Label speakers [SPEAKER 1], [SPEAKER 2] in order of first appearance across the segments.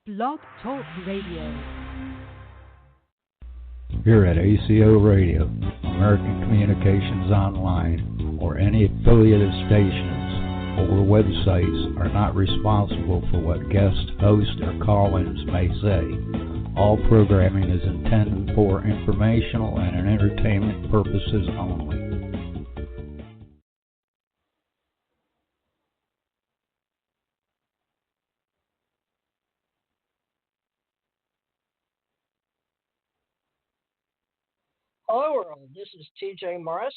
[SPEAKER 1] Blog Talk Radio.
[SPEAKER 2] Here at ACO Radio, American Communications Online, or any affiliated stations or websites are not responsible for what guest hosts or call-ins may say. All programming is intended for informational and entertainment purposes only.
[SPEAKER 3] Hello world, this is TJ Morris,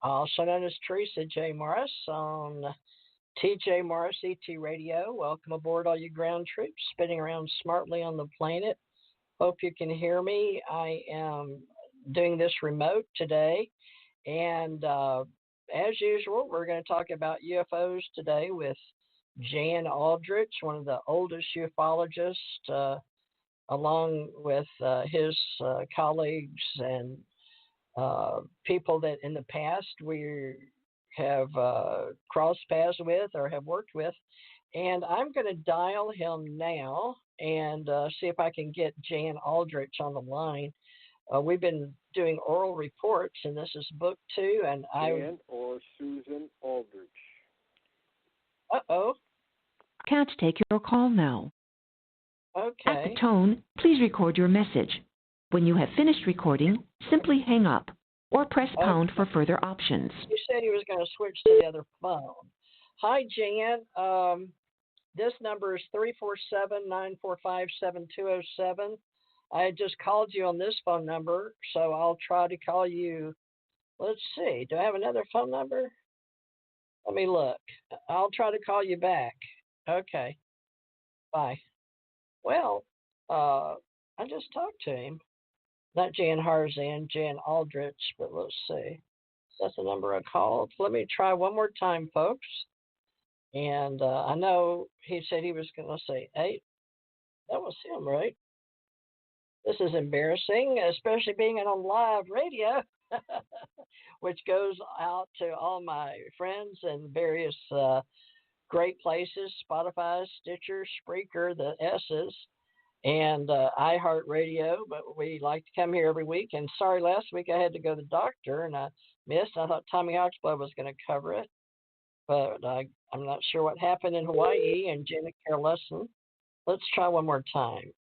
[SPEAKER 3] also known as Theresa J. Morris on TJ Morris ET Radio. Welcome aboard all you ground troops spinning around smartly on the planet. Hope you can hear me. I am doing this remote today, and as usual, we're going to talk about UFOs today with Jan Aldrich, one of the oldest ufologists, along with his colleagues and people that in the past we have crossed paths with or have worked with. And I'm going to dial him now and see if I can get Jan Aldrich on the line. We've been doing oral reports, and this is book 2. And
[SPEAKER 4] Jan or Susan Aldrich.
[SPEAKER 3] Uh-oh.
[SPEAKER 1] Can't take your call now.
[SPEAKER 3] Okay.
[SPEAKER 1] At the tone, please record your message. When you have finished recording, simply hang up or press pound for further options.
[SPEAKER 3] You said he was going to switch to the other phone. Hi, Jan. This number is 347-945-7207. I had just called you on this phone number, so I'll try to call you. Let's see. Do I have another phone number? Let me look. I'll try to call you back. Okay. Bye. Well, I just talked to him. Not Jan Harzan, Jan Aldrich, but let's see. That's the number I called. Let me try one more time, folks. And I know he said he was going to say 8. That was him, right? This is embarrassing, especially being on live radio, which goes out to all my friends and various great places, Spotify, Stitcher, Spreaker, the S's, and iHeartRadio. But we like to come here every week. And sorry, last week I had to go to the doctor and I missed. I thought Tommy Oxblood was going to cover it, but I'm not sure what happened in Hawaii and Jenna care lesson. Let's try one more time.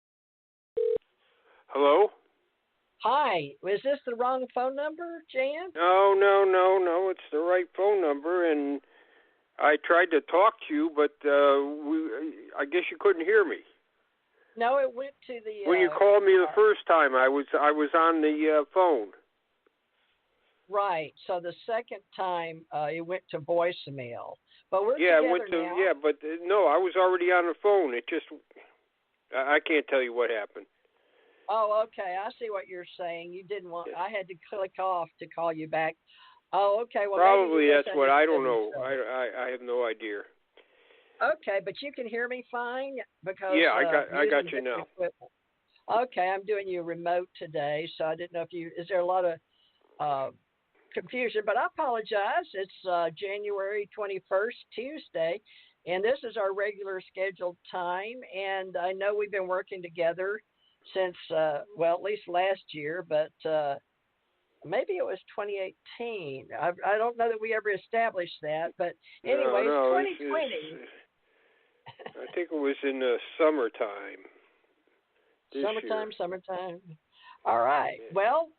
[SPEAKER 4] Hello?
[SPEAKER 3] Hi, is this the wrong phone number, Jan?
[SPEAKER 4] No. It's the right phone number, and I tried to talk to you, but I guess you couldn't hear me.
[SPEAKER 3] No, it went to the.
[SPEAKER 4] When you called me the first time, I was on the phone.
[SPEAKER 3] Right. So the second time, it went to voicemail. But we're
[SPEAKER 4] together
[SPEAKER 3] now.
[SPEAKER 4] No, I was already on the phone. It just, I can't tell you what happened.
[SPEAKER 3] Oh, okay. I see what you're saying. You didn't want. I had to click off to call you back. Oh, okay. Well,
[SPEAKER 4] probably that's what I don't know. I have no idea.
[SPEAKER 3] Okay, but you can hear me fine because
[SPEAKER 4] I got you now.
[SPEAKER 3] Equipment. Okay, I'm doing you remote today, so I didn't know if you. Is there a lot of confusion? But I apologize. It's January 21st, Tuesday, and this is our regular scheduled time. And I know we've been working together since at least last year, but. Maybe it was 2018. I don't know that we ever established that, but anyway,
[SPEAKER 4] no,
[SPEAKER 3] 2020.
[SPEAKER 4] I think it was in the summertime.
[SPEAKER 3] Summertime. All right.
[SPEAKER 4] Yeah.
[SPEAKER 3] Well,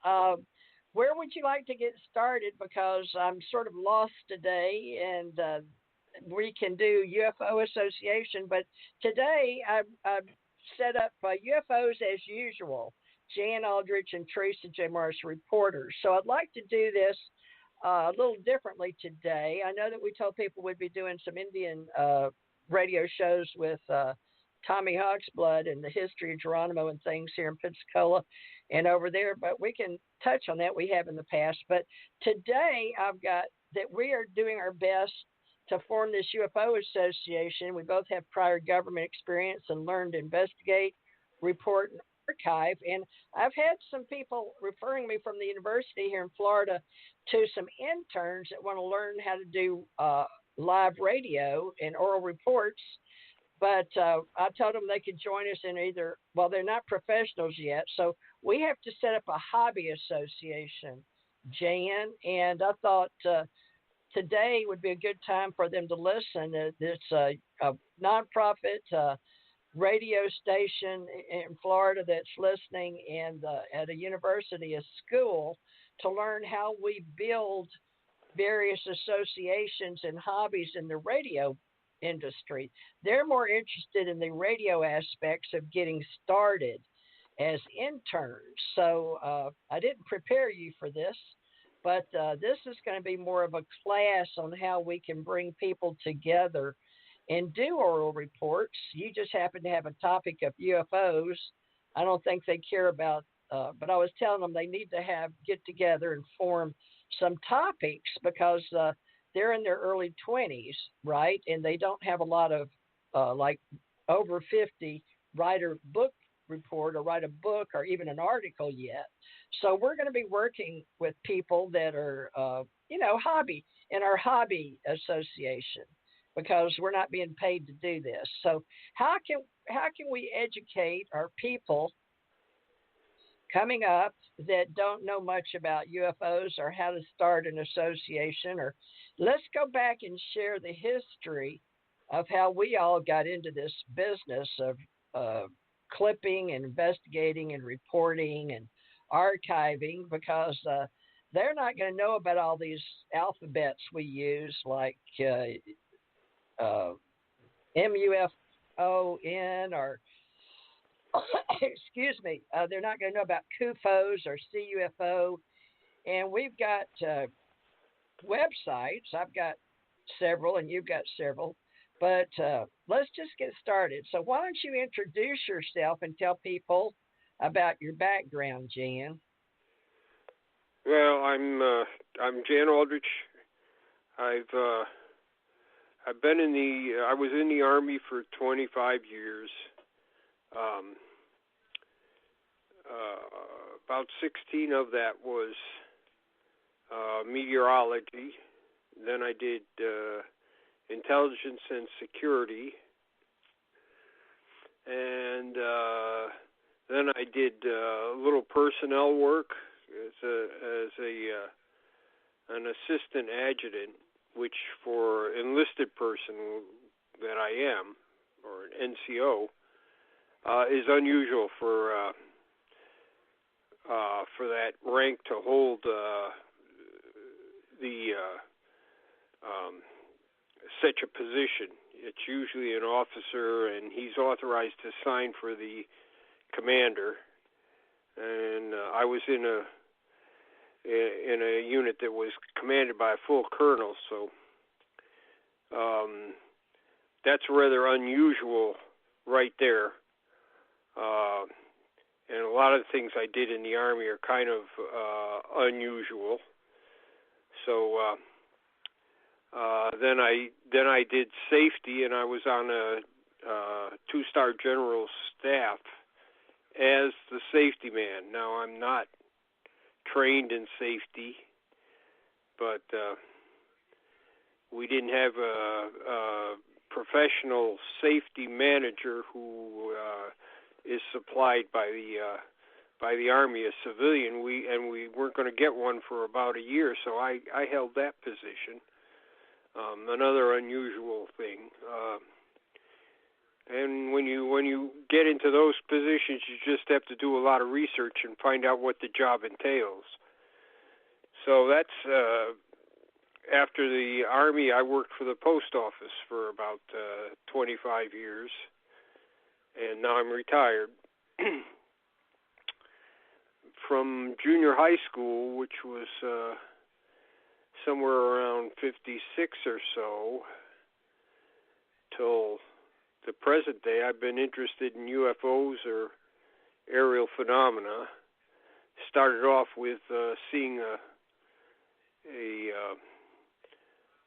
[SPEAKER 3] where would you like to get started? Because I'm sort of lost today, and we can do UFO Association, but today I've set up UFOs as usual. Jan Aldrich and Theresa J. Morris reporters. So I'd like to do this a little differently today. I know that we told people we'd be doing some Indian radio shows with Tommy Hawksblood and the history of Geronimo and things here in Pensacola and over there, but we can touch on that. We have in the past. But today I've got that we are doing our best to form this UFO association. We both have prior government experience and learned to investigate, report, and archive. And I've had some people referring me from the university here in Florida to some interns that want to learn how to do live radio and oral reports. But I told them they could join us in either, well, they're not professionals yet. So we have to set up a hobby association, Jan. And I thought today would be a good time for them to listen. It's a nonprofit radio station in Florida that's listening and at a university, a school, to learn how we build various associations and hobbies in the radio industry. They're more interested in the radio aspects of getting started as interns. So I didn't prepare you for this, but this is going to be more of a class on how we can bring people together and do oral reports. You just happen to have a topic of UFOs. I don't think they care about, but I was telling them they need to get together and form some topics because they're in their early 20s, right? And they don't have a lot of like over 50 write a book report or write a book or even an article yet. So we're going to be working with people that are, hobby in our hobby association because we're not being paid to do this. So how can we educate our people coming up that don't know much about UFOs or how to start an association? Or let's go back and share the history of how we all got into this business of clipping and investigating and reporting and archiving, because they're not going to know about all these alphabets we use like MUFON or excuse me, they're not going to know about CUFOs or CUFO. And we've got websites. I've got several and you've got several. But let's just get started. So why don't you introduce yourself and tell people about your background, Jan?
[SPEAKER 4] Well, I'm Jan Aldrich. I was in the Army for 25 years. About 16 of that was meteorology. Then I did intelligence and security, and then I did a little personnel work as an assistant adjutant, which for enlisted person that I am, or an NCO, is unusual for that rank to hold such a position. It's usually an officer, and he's authorized to sign for the commander. And I was in a unit that was commanded by a full colonel, so that's rather unusual right there. And a lot of the things I did in the Army are kind of unusual. So then I did safety, and I was on a two-star general's staff as the safety man. Now, I'm not trained in safety, but we didn't have a professional safety manager who is supplied by the Army, a civilian. We weren't going to get one for about a year, so I held that position. Another unusual thing. And when you get into those positions, you just have to do a lot of research and find out what the job entails. So that's after the Army, I worked for the post office for about 25 years, and now I'm retired. From junior high school, which was somewhere around 56 or so, till the present day, I've been interested in UFOs or aerial phenomena. Started off with seeing a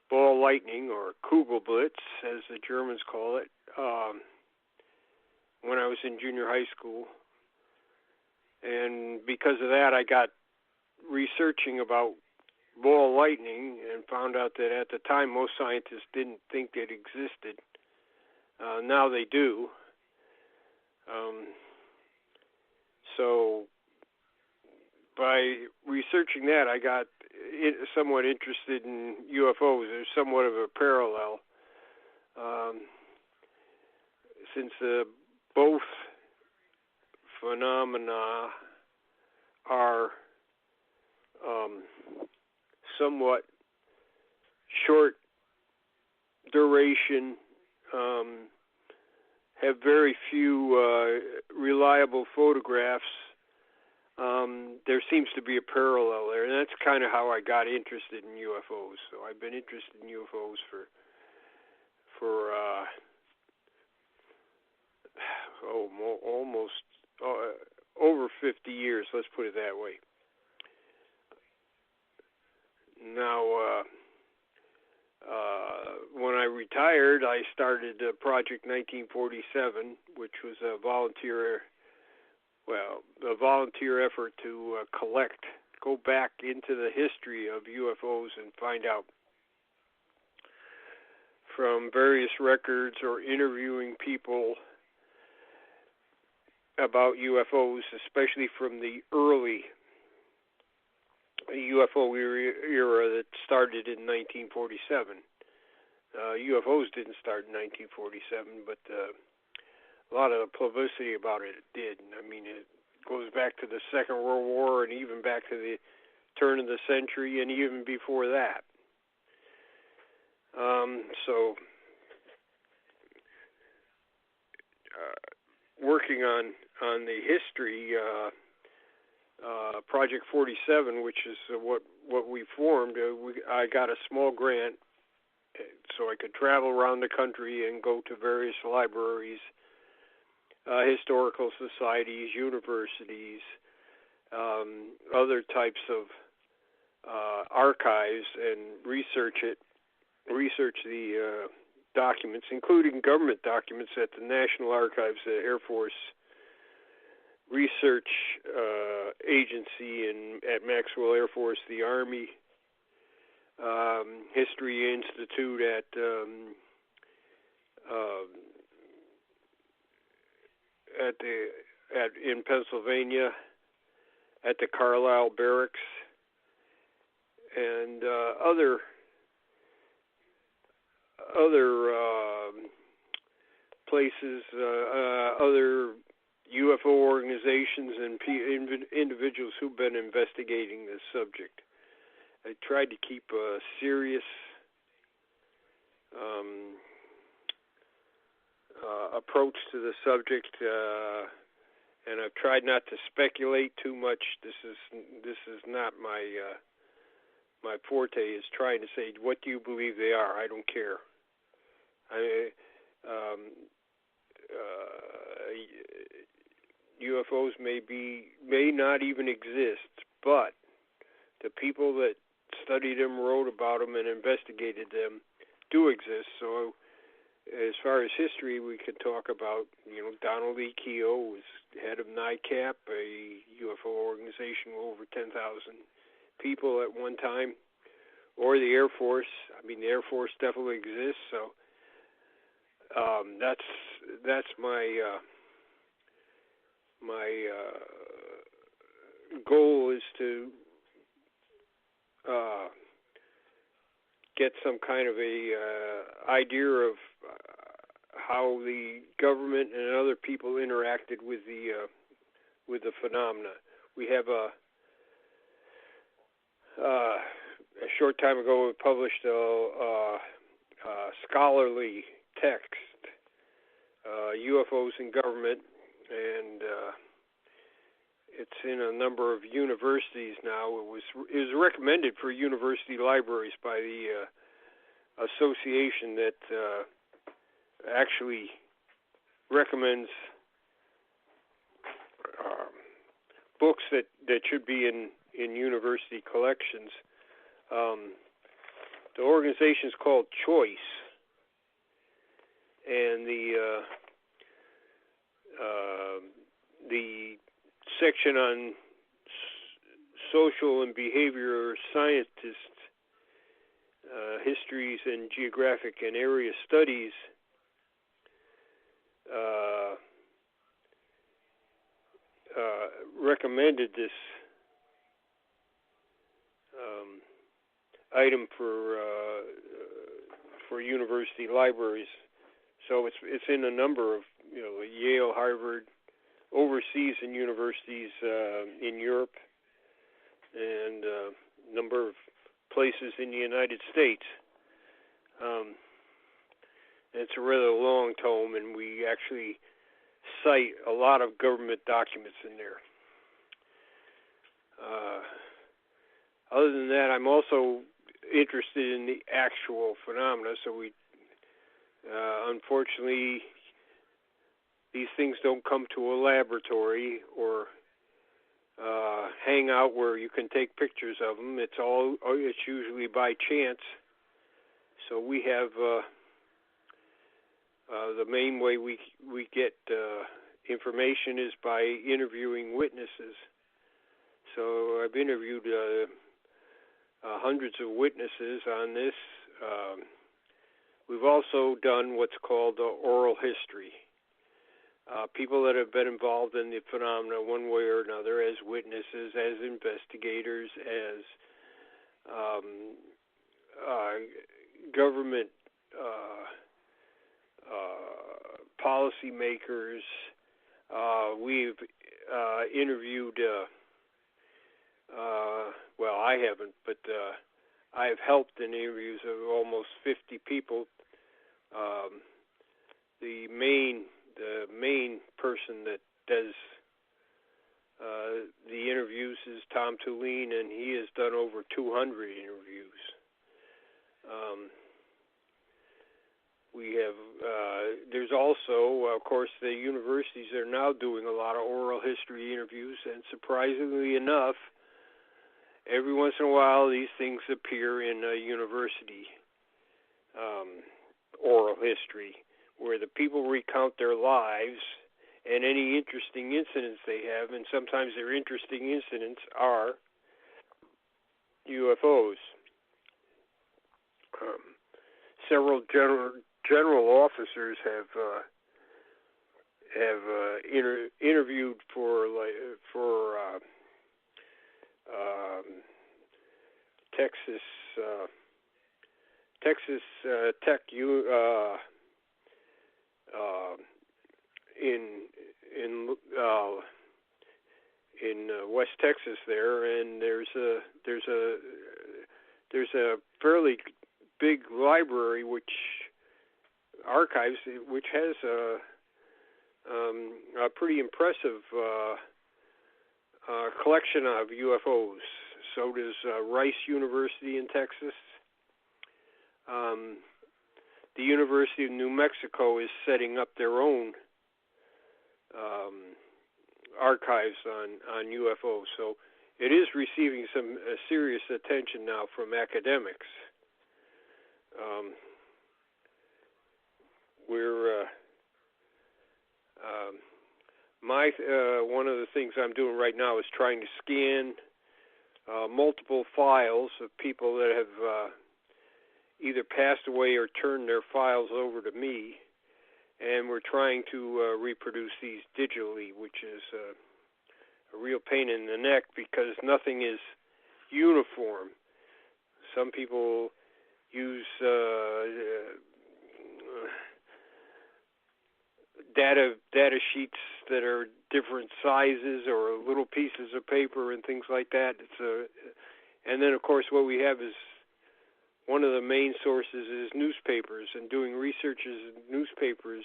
[SPEAKER 4] ball lightning, or Kugelblitz, as the Germans call it, when I was in junior high school. And because of that, I got researching about ball lightning and found out that at the time most scientists didn't think it existed. Now they do. So by researching that, I got somewhat interested in UFOs. There's somewhat of a parallel, since both phenomena are somewhat short duration, have very few reliable photographs. There seems to be a parallel there, and that's kind of how I got interested in UFOs. So I've been interested in UFOs for almost over 50 years. Let's put it that way. Now, when I retired, I started Project 1947, which was a volunteer effort to go back into the history of UFOs and find out from various records or interviewing people about UFOs, especially from the early UFO era that started in 1947. UFOs didn't start in 1947, but a lot of publicity about it did. I mean, it goes back to the Second World War and even back to the turn of the century and even before that. So working on the history, Project 47, which is what we formed, I got a small grant so I could travel around the country and go to various libraries, historical societies, universities, other types of archives, and research the documents, including government documents at the National Archives, the Air Force Research Agency at Maxwell Air Force, the Army History Institute in Pennsylvania, at the Carlisle Barracks, and other places, other UFO organizations and individuals who've been investigating this subject. I tried to keep a serious approach to the subject, and I've tried not to speculate too much. This is not my forte. Is trying to say, what do you believe they are? I don't care. UFOs may not even exist, but the people that studied them, wrote about them, and investigated them do exist. So as far as history, we could talk about, Donald E. Keough was head of NICAP, a UFO organization with over 10,000 people at one time, or the Air Force. I mean, the Air Force definitely exists. So that's my goal is to get some kind of a idea of how the government and other people interacted with the phenomena. We have a short time ago we published a scholarly text, UFOs in Government, and it's in a number of universities now. It was recommended for university libraries by the association that actually recommends books that should be in university collections. The organization is called Choice, and the section on social and behavior scientists, histories and geographic and area studies recommended this item for university libraries. So it's in a number of Yale, Harvard, overseas in universities in Europe, and a number of places in the United States. It's a rather long tome, and we actually cite a lot of government documents in there. Other than that, I'm also interested in the actual phenomena, so we unfortunately, these things don't come to a laboratory or hang out where you can take pictures of them. It's usually by chance. So we have the main way we get information is by interviewing witnesses. So I've interviewed hundreds of witnesses on this. We've also done what's called oral history. People that have been involved in the phenomena one way or another as witnesses, as investigators, as government policymakers. We've interviewed, well, I haven't, but I've helped in interviews of almost 50 people. The main person that does the interviews is Tom Tulene, and he has done over 200 interviews. We have, there's also, of course, the universities are now doing a lot of oral history interviews, and surprisingly enough, every once in a while these things appear in a university oral history, where the people recount their lives and any interesting incidents they have, and sometimes their interesting incidents are UFOs. Several general officers have interviewed for Texas Tech in West Texas there, and there's a fairly big library archives which has a pretty impressive collection of UFOs. So does Rice University in Texas. The University of New Mexico is setting up their own archives on UFOs. So it is receiving some serious attention now from academics. One of the things I'm doing right now is trying to scan multiple files of people that have either passed away or turned their files over to me, and we're trying to reproduce these digitally, which is a real pain in the neck because nothing is uniform. Some people use data sheets that are different sizes or little pieces of paper and things like that. And then, of course, what we have is one of the main sources is newspapers, and doing researches in newspapers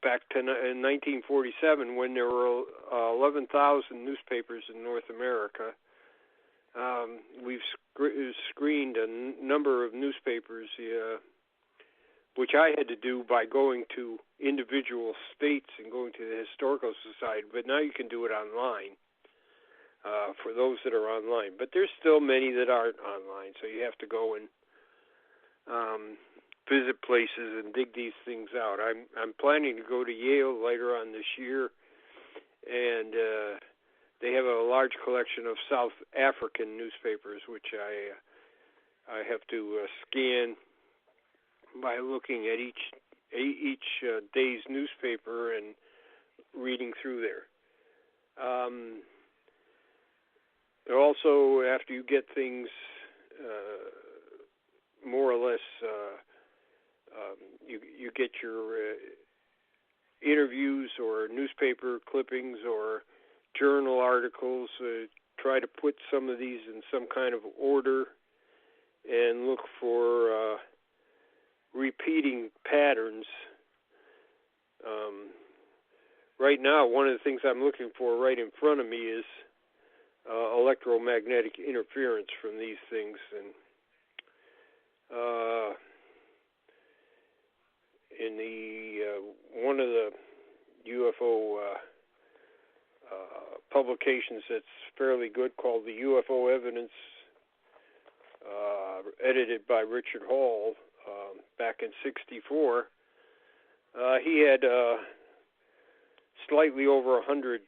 [SPEAKER 4] back to in 1947 when there were 11,000 newspapers in North America. We've screened a number of newspapers, which I had to do by going to individual states and going to the Historical Society, but now you can do it online for those that are online. But there's still many that aren't online, so you have to go and visit places and dig these things out. I'm planning to go to Yale later on this year, and they have a large collection of South African newspapers, which I have to scan by looking at each day's newspaper and reading through there. Also, after you get things more or less, you get your interviews or newspaper clippings or journal articles. Try to put some of these in some kind of order and look for repeating patterns. Right now, one of the things I'm looking for right in front of me is electromagnetic interference from these things, and in the one of the UFO publications that's fairly good, called the UFO Evidence, edited by Richard Hall back in '64. He had slightly over 100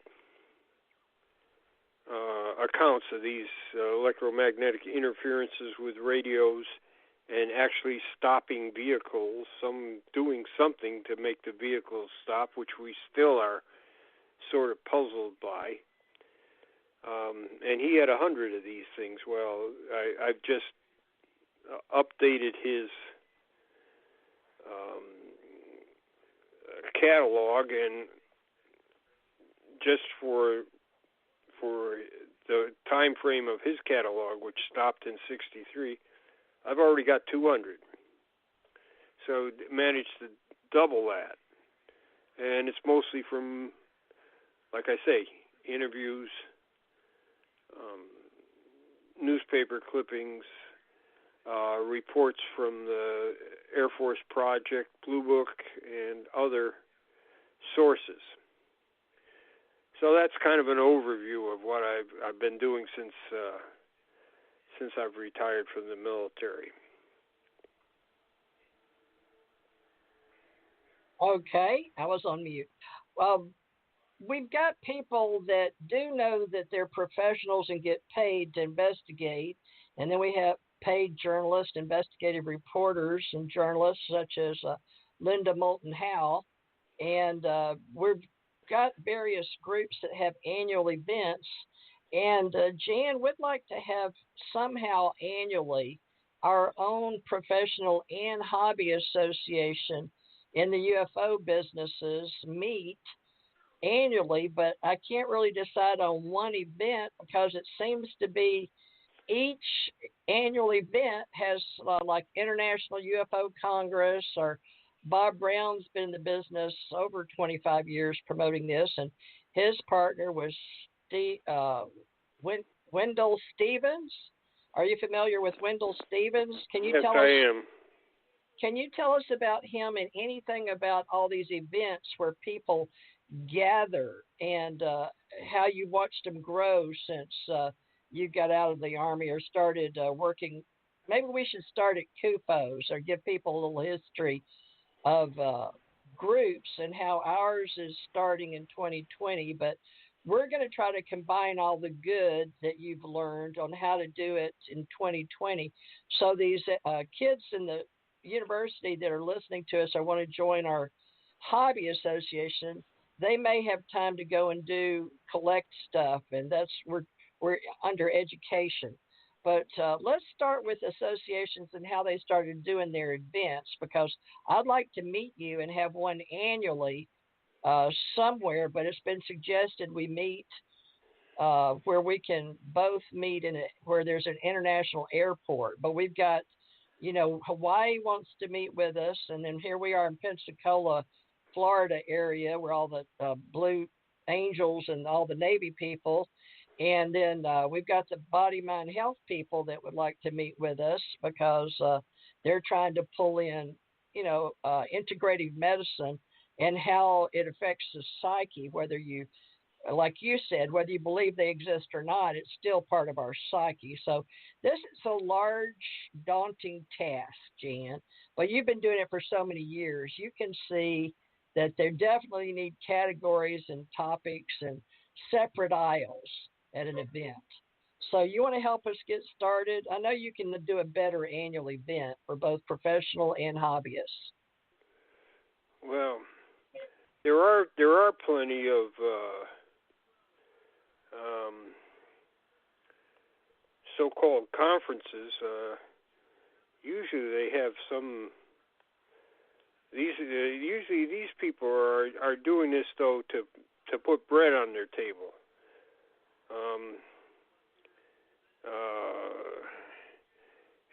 [SPEAKER 4] accounts of these electromagnetic interferences with radios and actually stopping vehicles, some doing something to make the vehicles stop, which we still are sort of puzzled by. And he had 100 of these things. Well, I've just updated his catalog, and just for the time frame of his catalog, which stopped in '63, I've already got 200. So managed to double that. And it's mostly from, like I say, interviews, newspaper clippings, reports from the Air Force Project, Blue Book, and other sources. So that's kind of an overview of what I've been doing since I've retired from the military.
[SPEAKER 3] Okay, I was on mute. Well, we've got people that do know that they're professionals and get paid to investigate, and then we have paid journalists, investigative reporters, and journalists such as Linda Moulton Howe, and we've got various groups that have annual events, and Jan would like to have somehow annually our own professional and hobby association in the UFO businesses meet annually, but I can't really decide on one event because it seems to be each annual event has like International UFO Congress, or Bob Brown's been in the business over 25 years promoting this, and his partner was Wendell Stevens. Are you familiar with Wendell Stevens?
[SPEAKER 4] Yes, I am.
[SPEAKER 3] Can you tell us about him and anything about all these events where people gather, and how you watched them grow since you got out of the Army or started working? Maybe we should start at CUFOs or give people a little history of groups and how ours is starting in 2020. But we're going to try to combine all the good that you've learned on how to do it in 2020. So these kids in the university that are listening to us or want to join our hobby association, they may have time to go and collect stuff, and that's we're under education. But let's start with associations and how they started doing their events, because I'd like to meet you and have one annually somewhere, but it's been suggested we meet where we can both meet where there's an international airport. But we've got, Hawaii wants to meet with us, and then here we are in Pensacola, Florida area, where all the Blue Angels and all the Navy people. And then we've got the body, mind, health people that would like to meet with us because they're trying to pull in, integrative medicine and how it affects the psyche, whether you, like you said, whether you believe they exist or not, it's still part of our psyche. So this is a large, daunting task, Jan, but you've been doing it for so many years. You can see that there definitely need categories and topics and separate aisles at an event. So you want to help us get started? I know you can do a better annual event for both professional and hobbyists.
[SPEAKER 4] Well, there are plenty of so-called conferences. Usually they have some. Usually these people are doing this though to put bread on their table.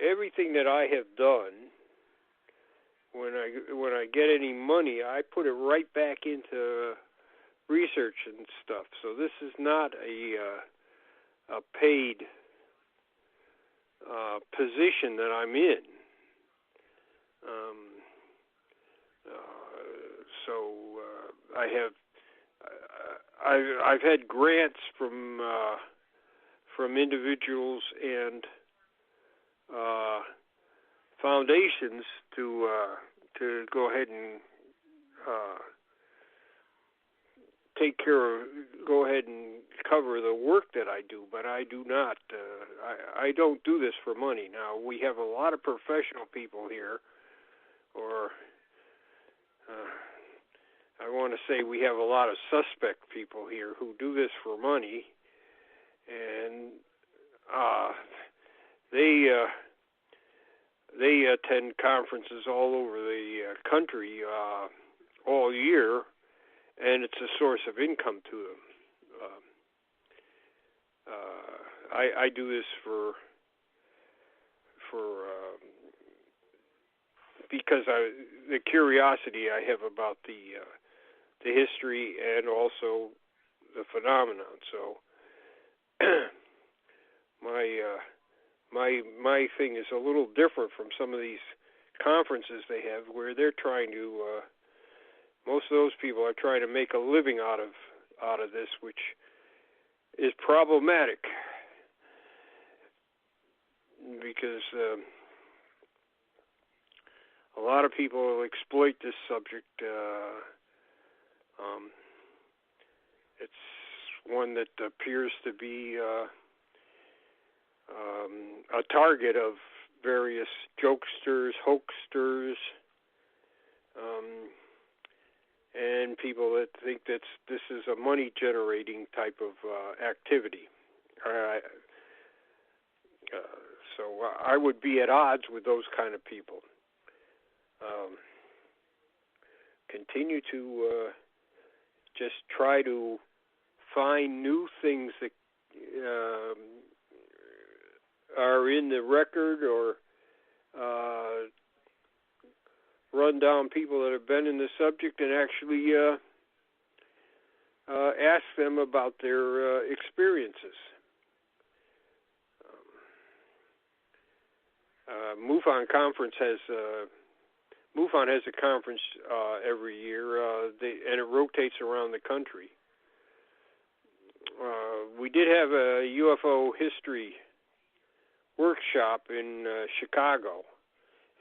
[SPEAKER 4] Everything that I have done, when I get any money, I put it right back into research and stuff. So this is not a paid position that I'm in. I've had grants from individuals and foundations to go ahead and go ahead and cover the work that I do, but I do not. I don't do this for money. Now, we have a lot of professional people here, or I want to say we have a lot of suspect people here who do this for money, and they attend conferences all over the country all year, and it's a source of income to them. I do this because the curiosity I have about the history and also the phenomenon. So my thing is a little different from some of these conferences they have, where they're trying to. Most of those people are trying to make a living out of this, which is problematic because a lot of people exploit this subject. It's one that appears to be a target of various jokesters, hoaxsters, and people that think that this is a money-generating type of activity. So I would be at odds with those kind of people. Continue to just try to find new things that are in the record, or run down people that have been in the subject and actually ask them about their experiences. MUFON has a conference every year, and it rotates around the country. We did have a UFO history workshop in Chicago,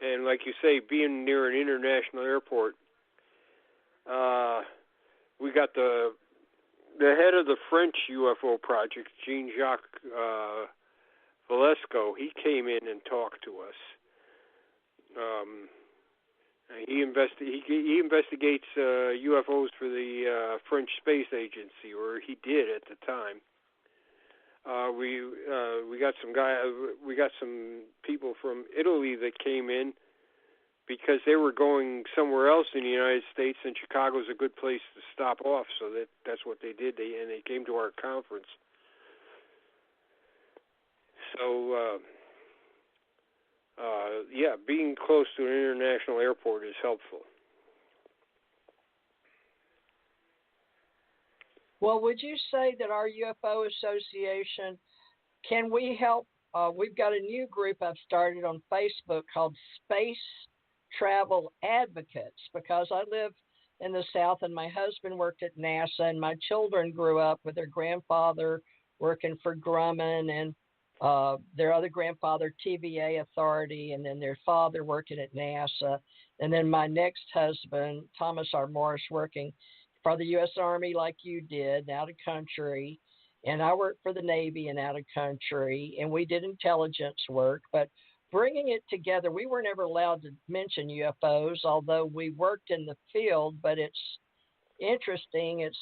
[SPEAKER 4] and like you say, being near an international airport, we got the head of the French UFO project, Jean-Jacques Valesco. He came in and talked to us. He investigates UFOs for the French Space Agency, or he did at the time. We got some people from Italy that came in because they were going somewhere else in the United States, and Chicago's a good place to stop off. So that's what they did. They came to our conference. So being close to an international airport is helpful.
[SPEAKER 3] Well, would you say that our UFO Association, can we help? We've got a new group I've started on Facebook called Space Travel Advocates, because I live in the South and my husband worked at NASA, and my children grew up with their grandfather working for Grumman and their other grandfather, TVA Authority, and then their father working at NASA. And then my next husband, Thomas R. Morris, working for the U.S. Army like you did, out of country. And I worked for the Navy and out of country. And we did intelligence work. But bringing it together. We were never allowed to mention UFOs, although we worked in the field, but it's interesting. It's,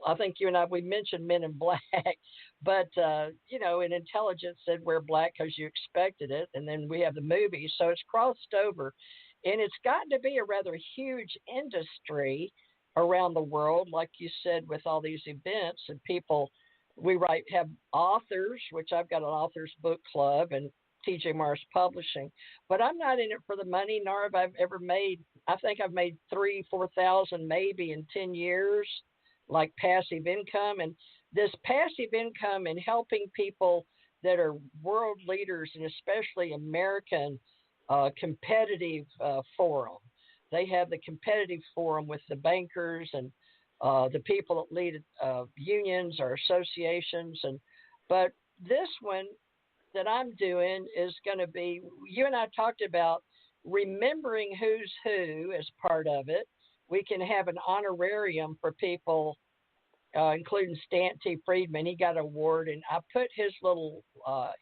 [SPEAKER 3] I think you and I, we mentioned Men in Black, but, in intelligence said wear black because you expected it. And then we have the movie. So it's crossed over. And it's gotten to be a rather huge industry around the world, like you said, with all these events and people. We have authors, which I've got an authors book club and TJ Morris Publishing, but I'm not in it for the money, nor have I ever made, I think I've made 3,000-4,000 maybe in 10 years, like passive income. And this passive income and helping people that are world leaders, and especially American competitive forum. They have the competitive forum with the bankers and the people that lead unions or associations. But this one that I'm doing is going to be, you and I talked about remembering who's who as part of it. We can have an honorarium for people, including Stan T. Friedman. He got an award, and I put his little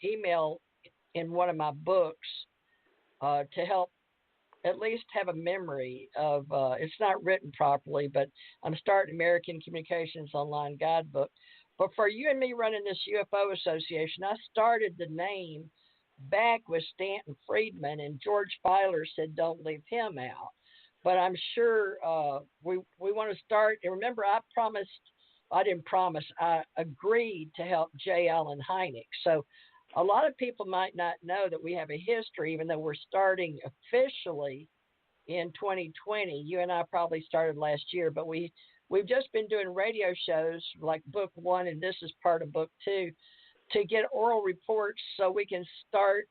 [SPEAKER 3] email in one of my books to help at least have a memory of, it's not written properly, but I'm starting American Communications Online Guidebook. But for you and me running this UFO Association, I started the name back with Stanton Friedman, and George Filer said, don't leave him out. But I'm sure we want to start. And remember, I agreed to help J. Allen Hynek. So a lot of people might not know that we have a history, even though we're starting officially in 2020. You and I probably started last year, but we've just been doing radio shows like book 1, and this is part of book 2, to get oral reports so we can start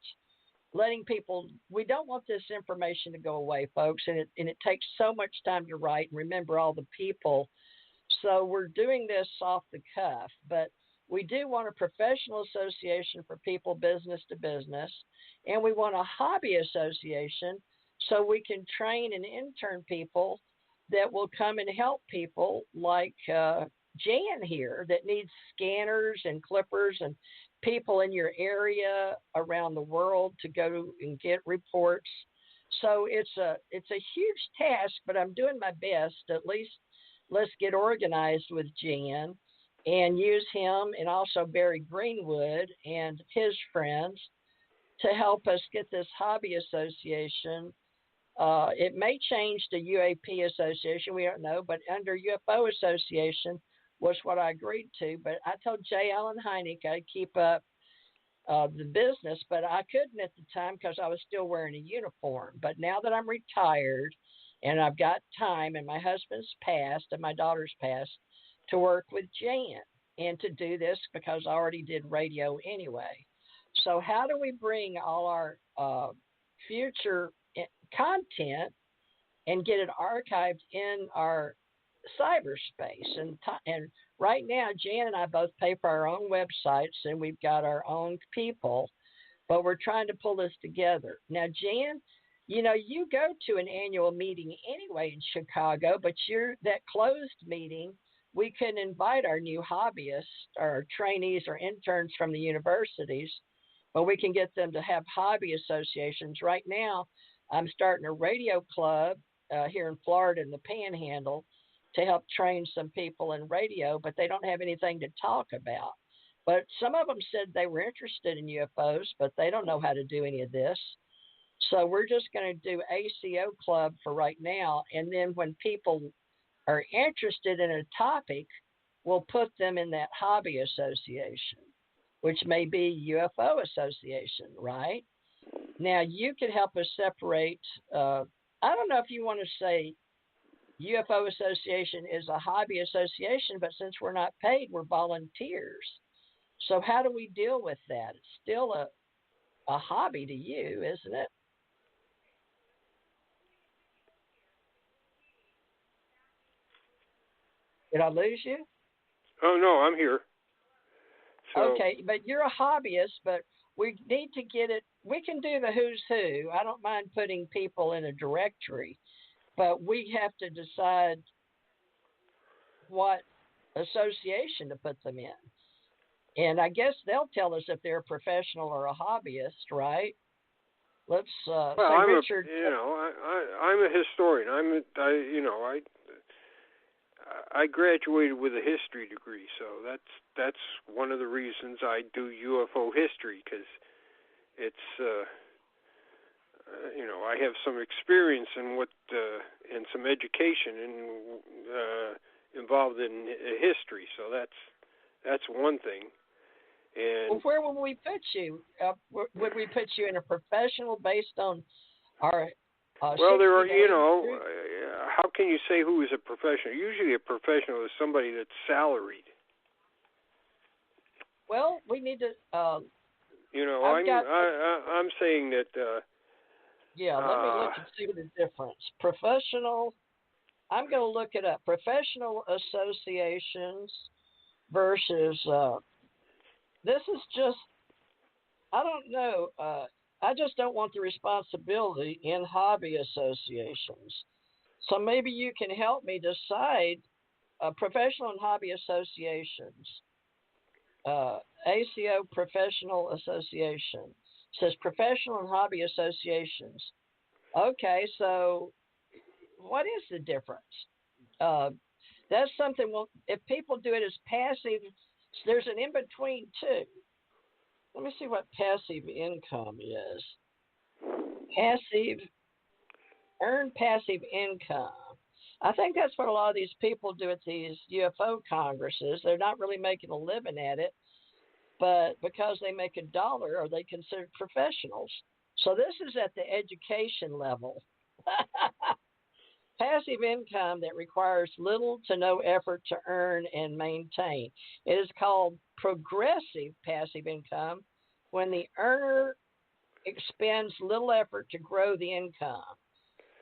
[SPEAKER 3] letting people. We don't want this information to go away, folks, and it takes so much time to write and remember all the people. So we're doing this off the cuff, but we do want a professional association for people business to business, and we want a hobby association so we can train and intern people that will come and help people like Jan here that needs scanners and clippers and people in your area around the world to go and get reports. So it's a huge task, but I'm doing my best. At least let's get organized with Jan and use him and also Barry Greenwood and his friends to help us get this hobby association. It may change to UAP Association, we don't know, but under UFO Association was what I agreed to. But I told J. Allen Hynek I'd keep up the business, but I couldn't at the time because I was still wearing a uniform. But now that I'm retired and I've got time and my husband's passed and my daughter's passed, to work with Jan and to do this because I already did radio anyway. So how do we bring all our future content and get it archived in our cyberspace? And right now, Jan and I both pay for our own websites, and we've got our own people, but we're trying to pull this together. Now, Jan, you go to an annual meeting anyway in Chicago, but that closed meeting, we can invite our new hobbyists or trainees or interns from the universities, but we can get them to have hobby associations. Right now, I'm starting a radio club here in Florida in the Panhandle to help train some people in radio, but they don't have anything to talk about. But some of them said they were interested in UFOs, but they don't know how to do any of this. So we're just going to do ACO club for right now, and then when people are interested in a topic, we'll put them in that hobby association, which may be UFO association, right? Now, you can help us separate. I don't know if you want to say UFO association is a hobby association, but since we're not paid, we're volunteers. So how do we deal with that? It's still a hobby to you, isn't it? Did I lose you?
[SPEAKER 4] Oh, no, I'm here. So,
[SPEAKER 3] okay, but you're a hobbyist, but we need to get it. We can do the who's who. I don't mind putting people in a directory, but we have to decide what association to put them in. And I guess they'll tell us if they're a professional or a hobbyist, right? Let's
[SPEAKER 4] well,
[SPEAKER 3] say
[SPEAKER 4] I'm
[SPEAKER 3] Richard.
[SPEAKER 4] I'm a historian. I graduated with a history degree, so that's one of the reasons I do UFO history, because it's I have some experience in and some education involved in history, so that's one thing. And
[SPEAKER 3] Well, where would we put you? Would we put you in a professional based on our?
[SPEAKER 4] Well, there are, how can you say who is a professional? Usually a professional is somebody that's salaried.
[SPEAKER 3] Well, we need to.
[SPEAKER 4] I'm saying that.
[SPEAKER 3] Yeah, let me look and see what the difference. Professional. I'm going to look it up. Professional associations versus. This is just. I don't know. I just don't want the responsibility in hobby associations. So maybe you can help me decide professional and hobby associations. ACO Professional Association says professional and hobby associations. Okay, so what is the difference? That's something, if people do it as passive, there's an in-between too. Let me see what passive income is. Earn passive income. I think that's what a lot of these people do at these UFO congresses. They're not really making a living at it, but because they make $1, are they considered professionals? So this is at the education level. Passive income that requires little to no effort to earn and maintain. It is called progressive passive income when the earner expends little effort to grow the income.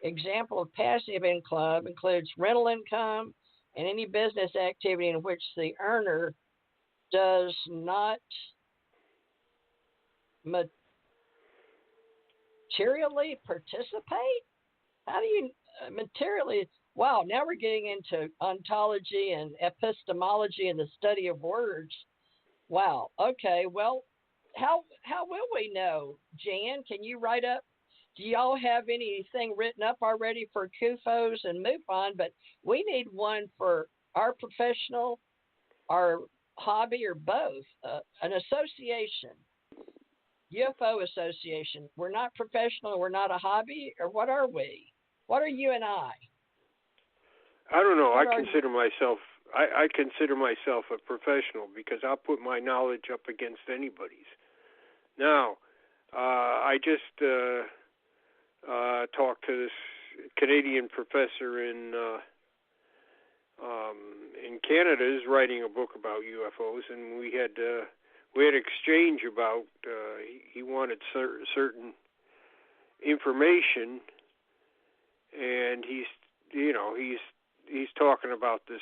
[SPEAKER 3] Example of passive income includes rental income and any business activity in which the earner does not materially participate. How do you materially? Wow, now we're getting into ontology and epistemology and the study of words. Wow. Okay. Well, how will we know, Jan? Can you write up? Do y'all have anything written up already for CUFOs and MUFON? But we need one for our professional, our hobby, or both. An association, UFO association. We're not professional. We're not a hobby. Or what are we? What are you and I?
[SPEAKER 4] I don't know. I consider myself a professional because I'll put my knowledge up against anybody's. Now, I just talked to this Canadian professor in Canada is writing a book about UFOs, and we had exchange about he wanted certain information, and he's talking about this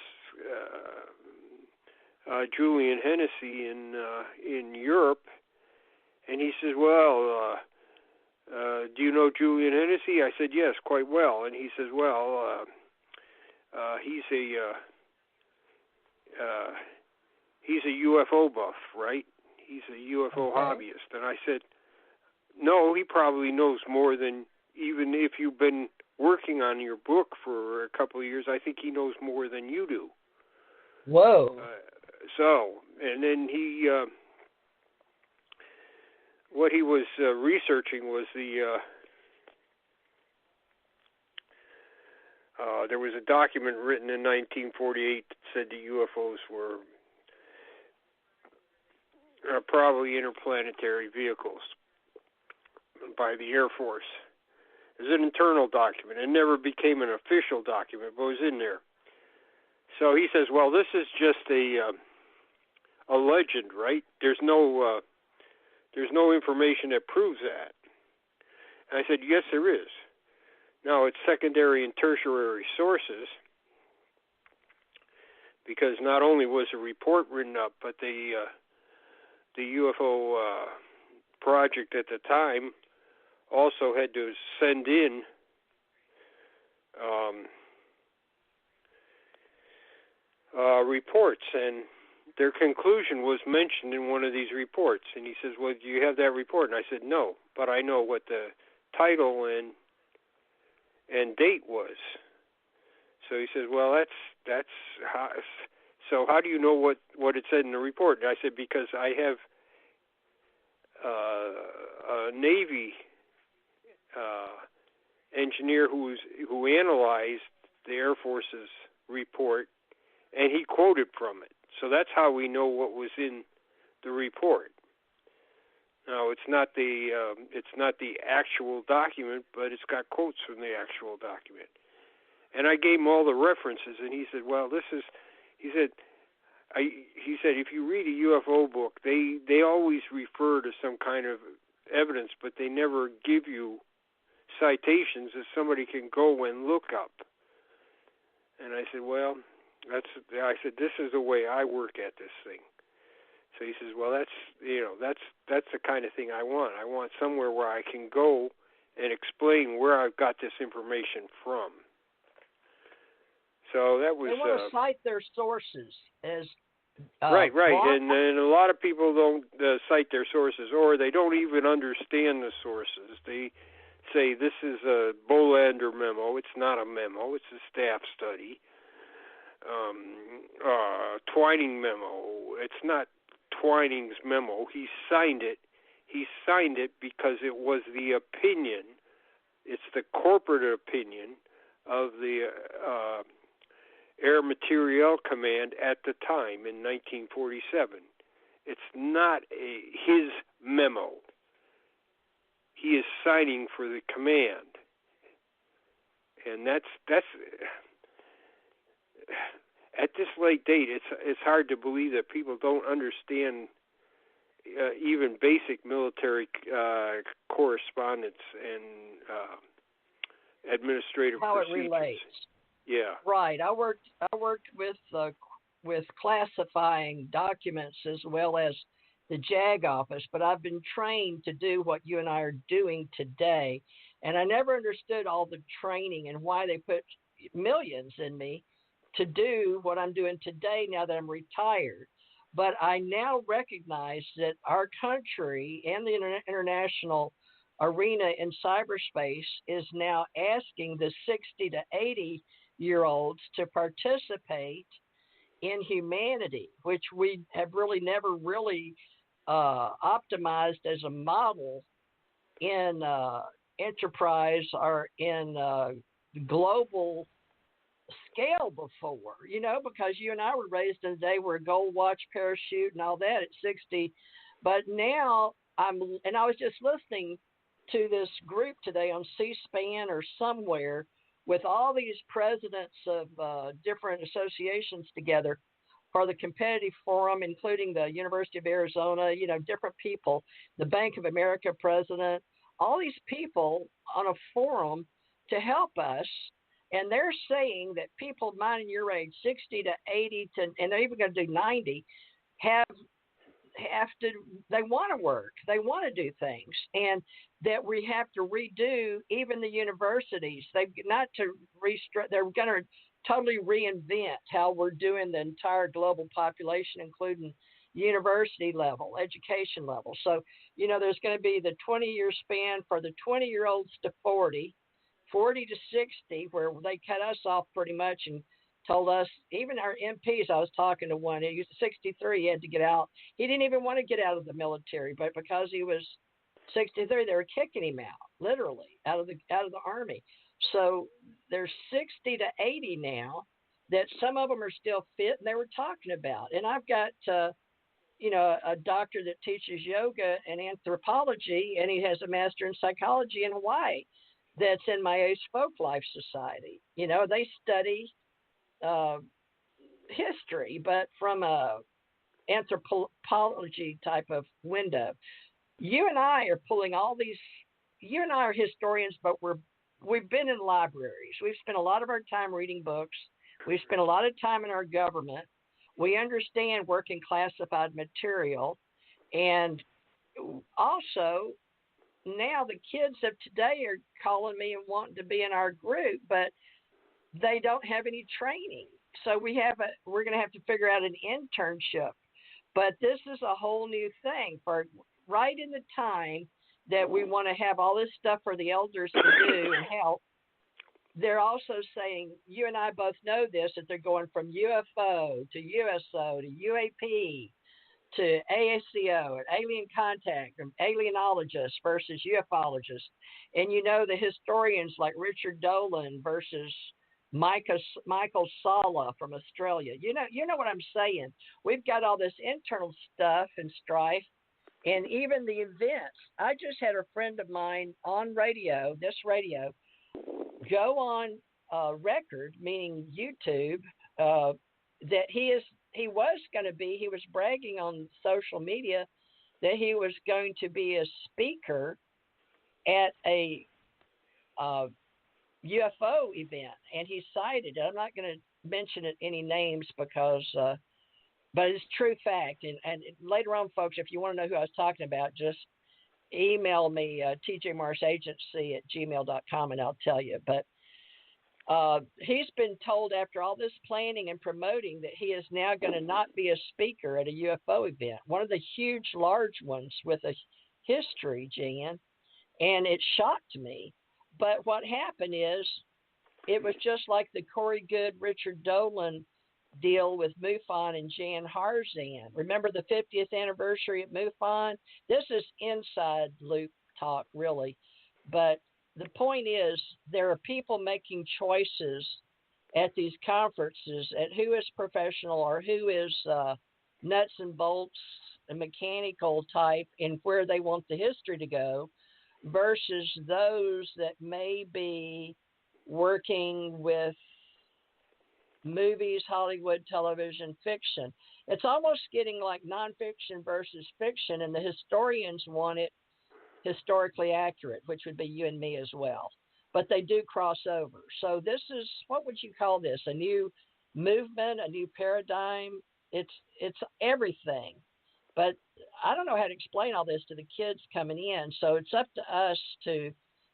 [SPEAKER 4] Julian Hennessy in Europe, and he says, well, do you know Julian Hennessy? I said, yes, quite well. And he says, well, he's a UFO buff, right? He's a UFO hobbyist. And I said, no, he probably knows more than, even if you've been working on your book for a couple of years, I think he knows more than you do.
[SPEAKER 3] Whoa.
[SPEAKER 4] And then he, what he was researching was there was a document written in 1948 that said the UFOs were probably interplanetary vehicles by the Air Force. It was an internal document. It never became an official document, but it was in there. So he says, well, this is just a legend, right? There's no information that proves that. And I said, yes, there is. Now, it's secondary and tertiary sources, because not only was a report written up, but the UFO project at the time also had to send in reports, and their conclusion was mentioned in one of these reports. And he says, well, do you have that report? And I said, no, but I know what the title and date was. So he says, well, that's how, so how do you know what it said in the report? And I said, because I have a Navy engineer who analyzed the Air Force's report, and he quoted from it. So that's how we know what was in the report. Now, it's not the actual document, but it's got quotes from the actual document. And I gave him all the references, and he said, well, he said, if you read a UFO book, they always refer to some kind of evidence, but they never give you citations that somebody can go and look up. And I said, well, this is the way I work at this thing. So he says, well, that's the kind of thing I want. I want somewhere where I can go and explain where I've got this information from. So that was.
[SPEAKER 3] They want to cite their sources as.
[SPEAKER 4] Right, and a lot of people don't cite their sources, or they don't even understand the sources. They say this is a Bolander memo. It's not a memo. It's a staff study. Twining memo. It's not Twining's memo. He signed it. He signed it because it was the opinion. It's the corporate opinion of the Air Materiel Command at the time in 1947. It's not his memo. He is signing for the command, and that's at this late date. It's hard to believe that people don't understand even basic military correspondence and administrative
[SPEAKER 3] how
[SPEAKER 4] procedures.
[SPEAKER 3] It relates.
[SPEAKER 4] Yeah.
[SPEAKER 3] Right. I worked with classifying documents as well as the JAG office, but I've been trained to do what you and I are doing today, and I never understood all the training and why they put millions in me to do what I'm doing today now that I'm retired. But I now recognize that our country and the international arena in cyberspace is now asking the 60 to 80-year-olds to participate in humanity, which we have really never really optimized as a model in enterprise or in global scale before, because you and I were raised in a day where a gold watch, parachute, and all that at 60. But now I was just listening to this group today on C-SPAN or somewhere with all these presidents of different associations together for the competitive forum, including the University of Arizona, different people, the Bank of America president, all these people on a forum to help us. And they're saying that people of mine and your age, 60 to 80 and they're even going to do 90, they want to work, they want to do things, and that we have to redo even the universities. They're going to totally reinvent how we're doing the entire global population, including university level, education level. So, there's going to be the 20-year span for the 20-year-olds to 40 to 60, where they cut us off pretty much and told us, even our MPs, I was talking to one, he was 63, he had to get out. He didn't even want to get out of the military, but because he was 63, they were kicking him out, literally, out of the Army. So there's 60 to 80 now that some of them are still fit, and they were talking about. And I've got, a doctor that teaches yoga and anthropology, and he has a master in psychology in Hawaii that's in my age Folklife Society. They study history, but from a anthropology type of window. You and I are pulling all these. You and I are historians, but we've been in libraries. We've spent a lot of our time reading books. We've spent a lot of time in our government. We understand working classified material, and also now the kids of today are calling me and wanting to be in our group, but they don't have any training. So we're going to have to figure out an internship But this is a whole new thing for right in the time that we want to have all this stuff for the elders to do and help. They're also saying, you and I both know this, that they're going from UFO to USO to UAP to ASCO, and alien contact, and alienologists versus ufologists. And you know the historians like Richard Dolan versus Michael Sala from Australia. You know what I'm saying. We've got all this internal stuff and strife, and even the events. I just had a friend of mine on radio, go on record, meaning YouTube, that he was bragging on social media that he was going to be a speaker at a UFO event, and he cited it. I'm not going to mention any names because, but it's true fact. And later on, folks, if you want to know who I was talking about, just email me, tjmarsagency@gmail.com, and I'll tell you. But he's been told after all this planning and promoting that he is now going to not be a speaker at a UFO event, one of the huge, large ones with a history, Jan, and it shocked me. But what happened is it was just like the Corey Goode, Richard Dolan deal with MUFON and Jan Harzan. Remember the 50th anniversary at MUFON? This is inside loop talk, really. But the point is there are people making choices at these conferences at who is professional or who is nuts and bolts and mechanical type and where they want the history to go versus those that may be working with movies, Hollywood, television, fiction. It's almost getting like nonfiction versus fiction, and the historians want it historically accurate, which would be you and me as well. But they do cross over. So this is, what would you call this? A new movement, a new paradigm? It's everything. But I don't know how to explain all this to the kids coming in. So it's up to us to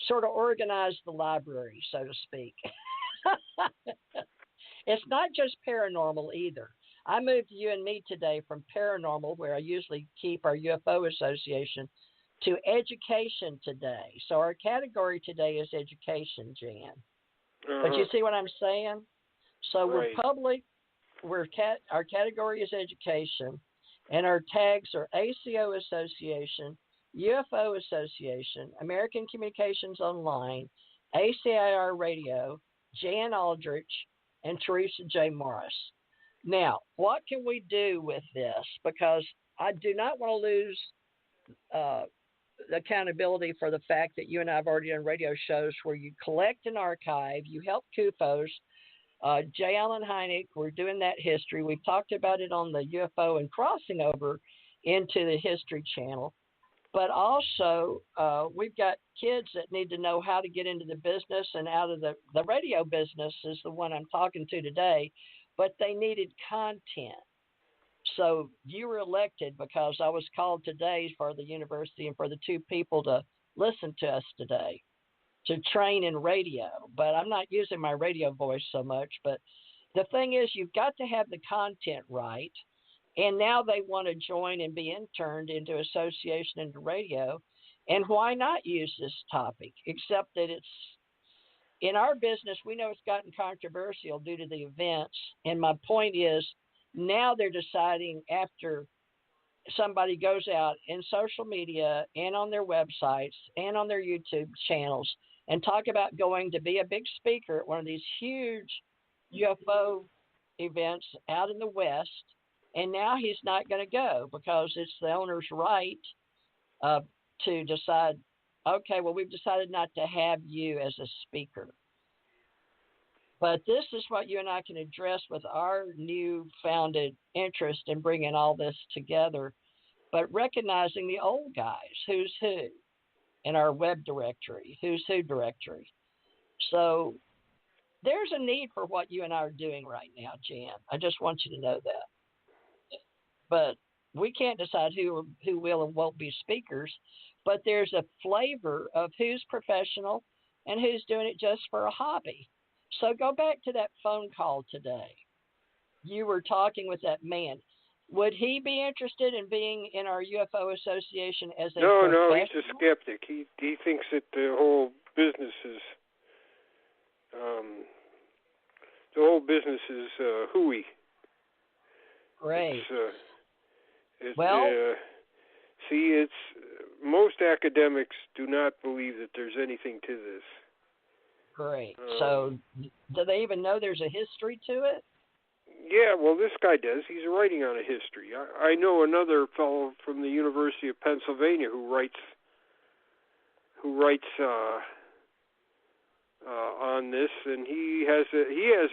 [SPEAKER 3] sort of organize the library, so to speak. It's not just paranormal either. I moved you and me today from paranormal, where I usually keep our UFO association, to education today. So our category today is education, Jan. But you see what I'm saying? So
[SPEAKER 4] right.
[SPEAKER 3] We're public. Our category is education, and our tags are ACO Association, UFO Association, American Communications Online, ACIR Radio, Jan Aldrich, and Theresa J. Morris. Now, what can we do with this? Because I do not want to lose accountability for the fact that you and I have already done radio shows where you collect and archive, you help CUFOs. J. Allen Hynek, we're doing that history. We've talked about it on the UFO and crossing over into the History Channel. But also, we've got kids that need to know how to get into the business and out of the radio business is the one I'm talking to today, but they needed content. So you were elected because I was called today for the university and for the two people to listen to us today, to train in radio. But I'm not using my radio voice so much. But the thing is, you've got to have the content right. And now they want to join and be interned into association into radio. And why not use this topic? Except that it's in our business, we know it's gotten controversial due to the events. And my point is, now they're deciding after somebody goes out in social media and on their websites and on their YouTube channels and talk about going to be a big speaker at one of these huge UFO events out in the West. And now he's not going to go because it's the owner's right to decide, okay, well, we've decided not to have you as a speaker. But this is what you and I can address with our new founded interest in bringing all this together, but recognizing the old guys, who's who, in our web directory, who's who directory. So there's a need for what you and I are doing right now, Jan. I just want you to know that. But we can't decide who will and won't be speakers, but there's a flavor of who's professional and who's doing it just for a hobby. So go back to that phone call today. You were talking with that man. Would he be interested in being in our UFO association as a
[SPEAKER 4] No,
[SPEAKER 3] professional?
[SPEAKER 4] he's a skeptic. He thinks that the whole business is hooey.
[SPEAKER 3] Great.
[SPEAKER 4] It's most academics do not believe that there's anything to this.
[SPEAKER 3] Great. So, do they even know there's a history to it?
[SPEAKER 4] Yeah, well, this guy does. He's writing on a history. I know another fellow from the University of Pennsylvania who writes on this, and he has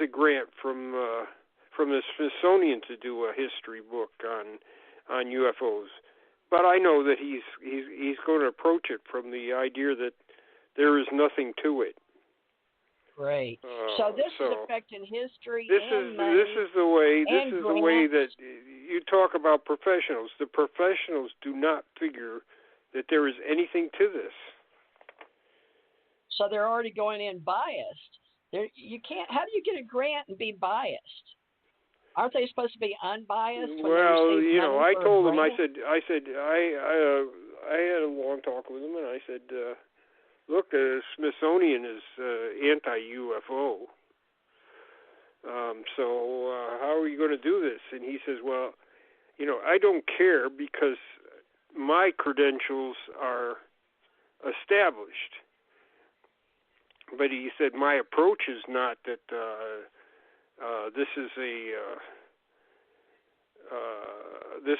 [SPEAKER 4] a grant from the Smithsonian to do a history book on UFOs. But I know that he's going to approach it from the idea that there is nothing to it.
[SPEAKER 3] Great. So this is affecting history.
[SPEAKER 4] This is the way that you talk about professionals. The professionals do not figure that there is anything to this.
[SPEAKER 3] So they're already going in biased. You can't. How do you get a grant and be biased? Aren't they supposed to be unbiased?
[SPEAKER 4] Well, I told him. I said I had a long talk with him, and I said, look, the Smithsonian is anti-UFO. So how are you going to do this? And he says, well, I don't care because my credentials are established. But he said my approach is not that this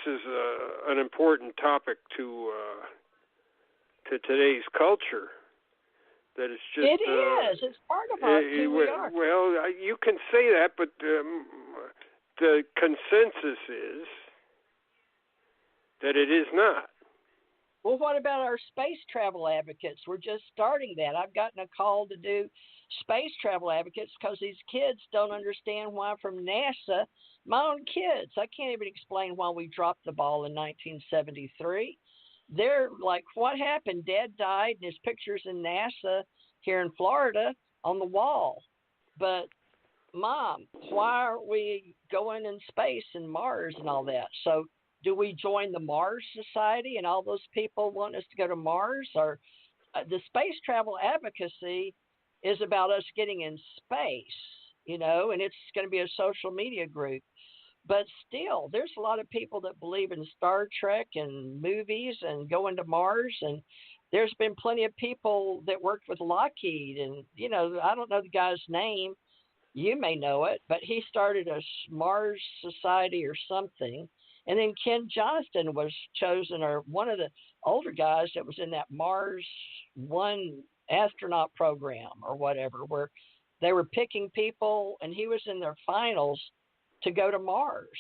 [SPEAKER 4] is an important topic to today's culture. That it's just
[SPEAKER 3] it is. It's part of who we are.
[SPEAKER 4] Well, you can say that, but the consensus is that it is not.
[SPEAKER 3] Well, what about our space travel advocates? We're just starting that. I've gotten a call to do space travel advocates because these kids don't understand why from NASA, my own kids, I can't even explain why we dropped the ball in 1973. They're like, what happened? Dad died, and there's pictures in NASA here in Florida on the wall. But, Mom, why aren't we going in space and Mars and all that? So do we join the Mars Society and all those people want us to go to Mars? Or the space travel advocacy is about us getting in space, and it's going to be a social media group. But still, there's a lot of people that believe in Star Trek and movies and going to Mars. And there's been plenty of people that worked with Lockheed. And, I don't know the guy's name. You may know it, but he started a Mars Society or something. And then Ken Johnston was chosen, or one of the older guys that was in that Mars One astronaut program or whatever, where they were picking people, and he was in their finals to go to Mars.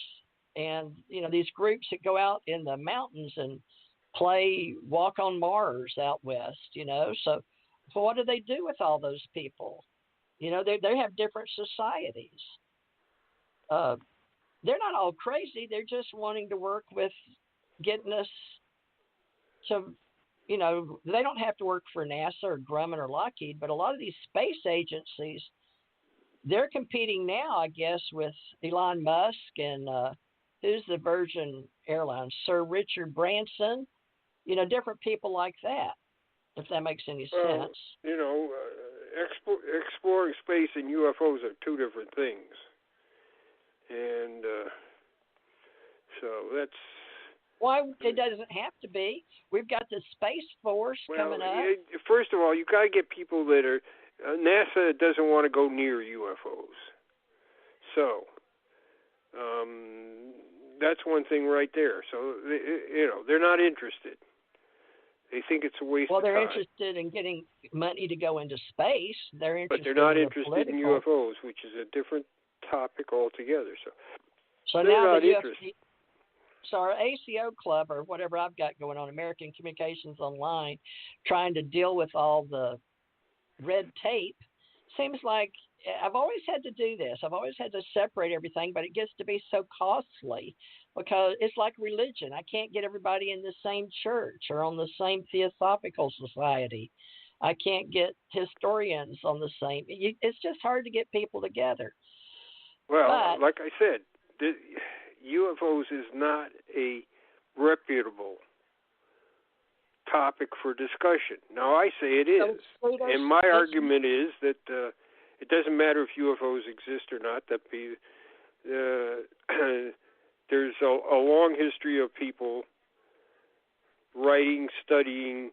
[SPEAKER 3] And, these groups that go out in the mountains and play Walk on Mars out west, So what do they do with all those people? They have different societies. They're not all crazy. They're just wanting to work with getting us to, they don't have to work for NASA or Grumman or Lockheed, but a lot of these space agencies, they're competing now, I guess, with Elon Musk and who's the Virgin Airlines, Sir Richard Branson, different people like that, if that makes any sense.
[SPEAKER 4] Exploring space and UFOs are two different things. And so that's...
[SPEAKER 3] Why? It doesn't have to be. We've got the Space Force coming up.
[SPEAKER 4] First of all, you got to get people that are... NASA doesn't want to go near UFOs. So, that's one thing right there. So, they're not interested. They think it's a waste of time.
[SPEAKER 3] Well, they're interested in getting money to go into space. They're interested,
[SPEAKER 4] but they're not interested in UFOs, which is a different topic altogether.
[SPEAKER 3] So now the UFC, so our ACO club or whatever I've got going on, American Communications Online, trying to deal with all the red tape, seems like I've always had to do this. I've always had to separate everything, but it gets to be so costly because it's like religion. I can't get everybody in the same church or on the same Theosophical Society. I can't get historians on the same. It's just hard to get people together.
[SPEAKER 4] Well, like I said, UFOs is not a reputable topic for discussion. Now, I say it is. And my argument is that it doesn't matter if UFOs exist or not. That there's a long history of people writing, studying,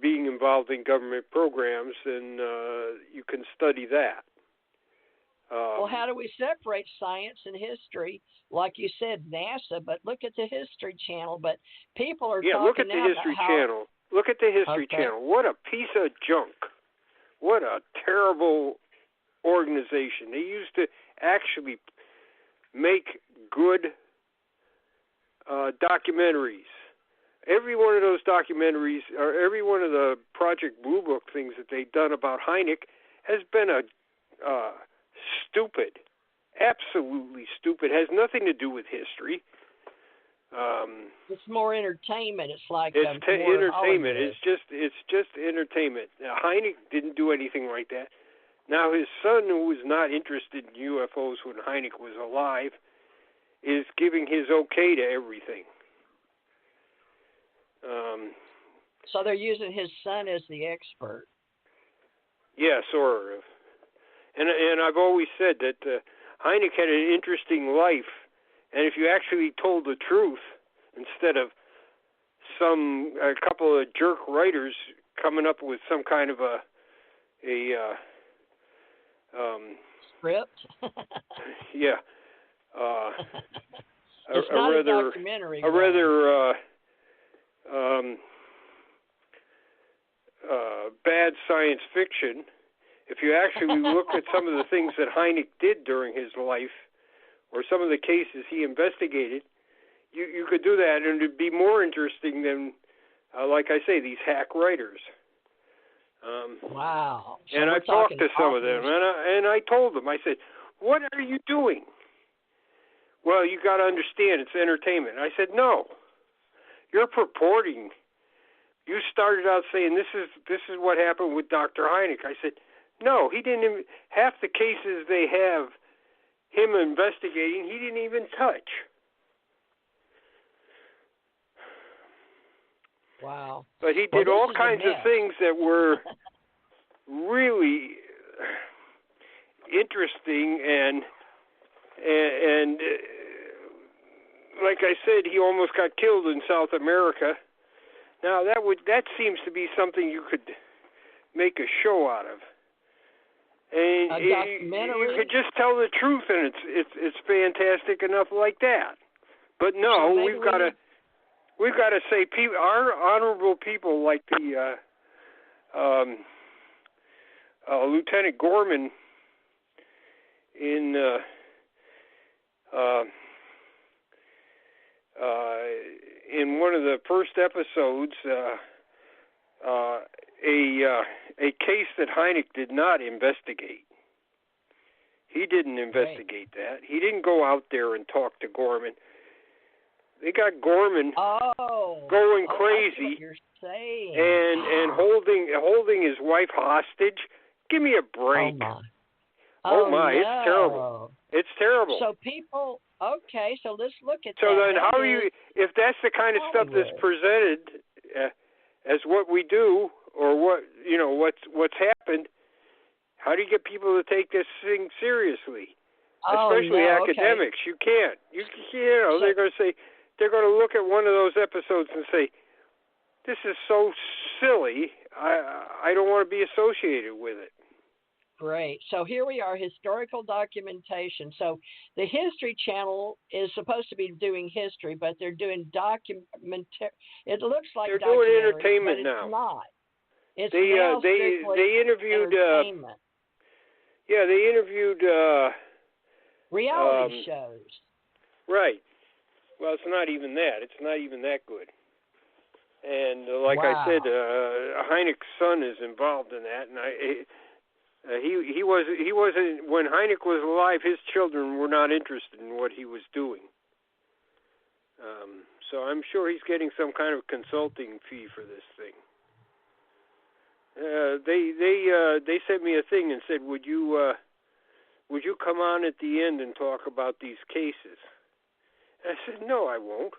[SPEAKER 4] being involved in government programs, and you can study that.
[SPEAKER 3] Well, how do we separate science and history? Like you said, NASA, but look at the History Channel. But people are talking
[SPEAKER 4] look at the History Channel. Look at the History Channel. What a piece of junk. What a terrible organization. They used to actually make good documentaries. Every one of those documentaries, or every one of the Project Blue Book things that they've done about Hynek has been a stupid, absolutely stupid. Has nothing to do with history.
[SPEAKER 3] It's more entertainment. It's like
[SPEAKER 4] it's entertainment. It's just entertainment. Now, Hynek didn't do anything like that. Now his son, who was not interested in UFOs when Hynek was alive, is giving his okay to everything.
[SPEAKER 3] So they're using his son as the expert.
[SPEAKER 4] Yeah, sort of. And I've always said that Hynek had an interesting life, and if you actually told the truth instead of a couple of jerk writers coming up with some kind of a
[SPEAKER 3] script.
[SPEAKER 4] Yeah.
[SPEAKER 3] It's not a documentary.
[SPEAKER 4] A rather bad science fiction. If you actually look at some of the things that Hynek did during his life, or some of the cases he investigated, you could do that, and it'd be more interesting than, like I say, these hack writers.
[SPEAKER 3] Wow. So
[SPEAKER 4] and I talked to some of them, and I told them, I said, "What are you doing?" "Well, you got to understand, it's entertainment." I said, "No, you're purporting. You started out saying this is what happened with Dr. Hynek." I said, "No, he didn't even, half the cases they have him investigating, he didn't even touch."
[SPEAKER 3] Wow.
[SPEAKER 4] But he did all kinds of things that were really interesting, and like I said, he almost got killed in South America. Now that seems to be something you could make a show out of. And you could just tell the truth, and it's fantastic enough like that. But no,
[SPEAKER 3] so
[SPEAKER 4] we've got to say our honorable people like the Lieutenant Gorman in one of the first episodes, a case that Hynek did not investigate. He didn't investigate that. He didn't go out there and talk to Gorman. They got Gorman going crazy,
[SPEAKER 3] that's what you're saying.
[SPEAKER 4] and holding his wife hostage. Give me a break.
[SPEAKER 3] Oh my,
[SPEAKER 4] no.
[SPEAKER 3] It's
[SPEAKER 4] terrible. It's terrible.
[SPEAKER 3] So people, okay, so let's look at
[SPEAKER 4] so
[SPEAKER 3] that.
[SPEAKER 4] So then how are you, if that's the kind of stuff that's presented as what we do, or what's happened, how do you get people to take this thing seriously? Especially academics.
[SPEAKER 3] Okay.
[SPEAKER 4] You can't. They're going to say, they're going to look at one of those episodes and say, "This is so silly. I don't want to be associated with it."
[SPEAKER 3] Great. So here we are, historical documentation. So the History Channel is supposed to be doing history, but they're doing It looks like
[SPEAKER 4] they're doing entertainment
[SPEAKER 3] but
[SPEAKER 4] now.
[SPEAKER 3] It's not. It's
[SPEAKER 4] they interviewed.
[SPEAKER 3] Entertainment.
[SPEAKER 4] They interviewed
[SPEAKER 3] reality shows.
[SPEAKER 4] Right. Well, it's not even that. It's not even that good. And like I said, Hynek's son is involved in that, and he wasn't when Hynek was alive. His children were not interested in what he was doing. So I'm sure he's getting some kind of consulting fee for this thing. They sent me a thing and said, "Would you come on at the end and talk about these cases?" I said, no, I won't.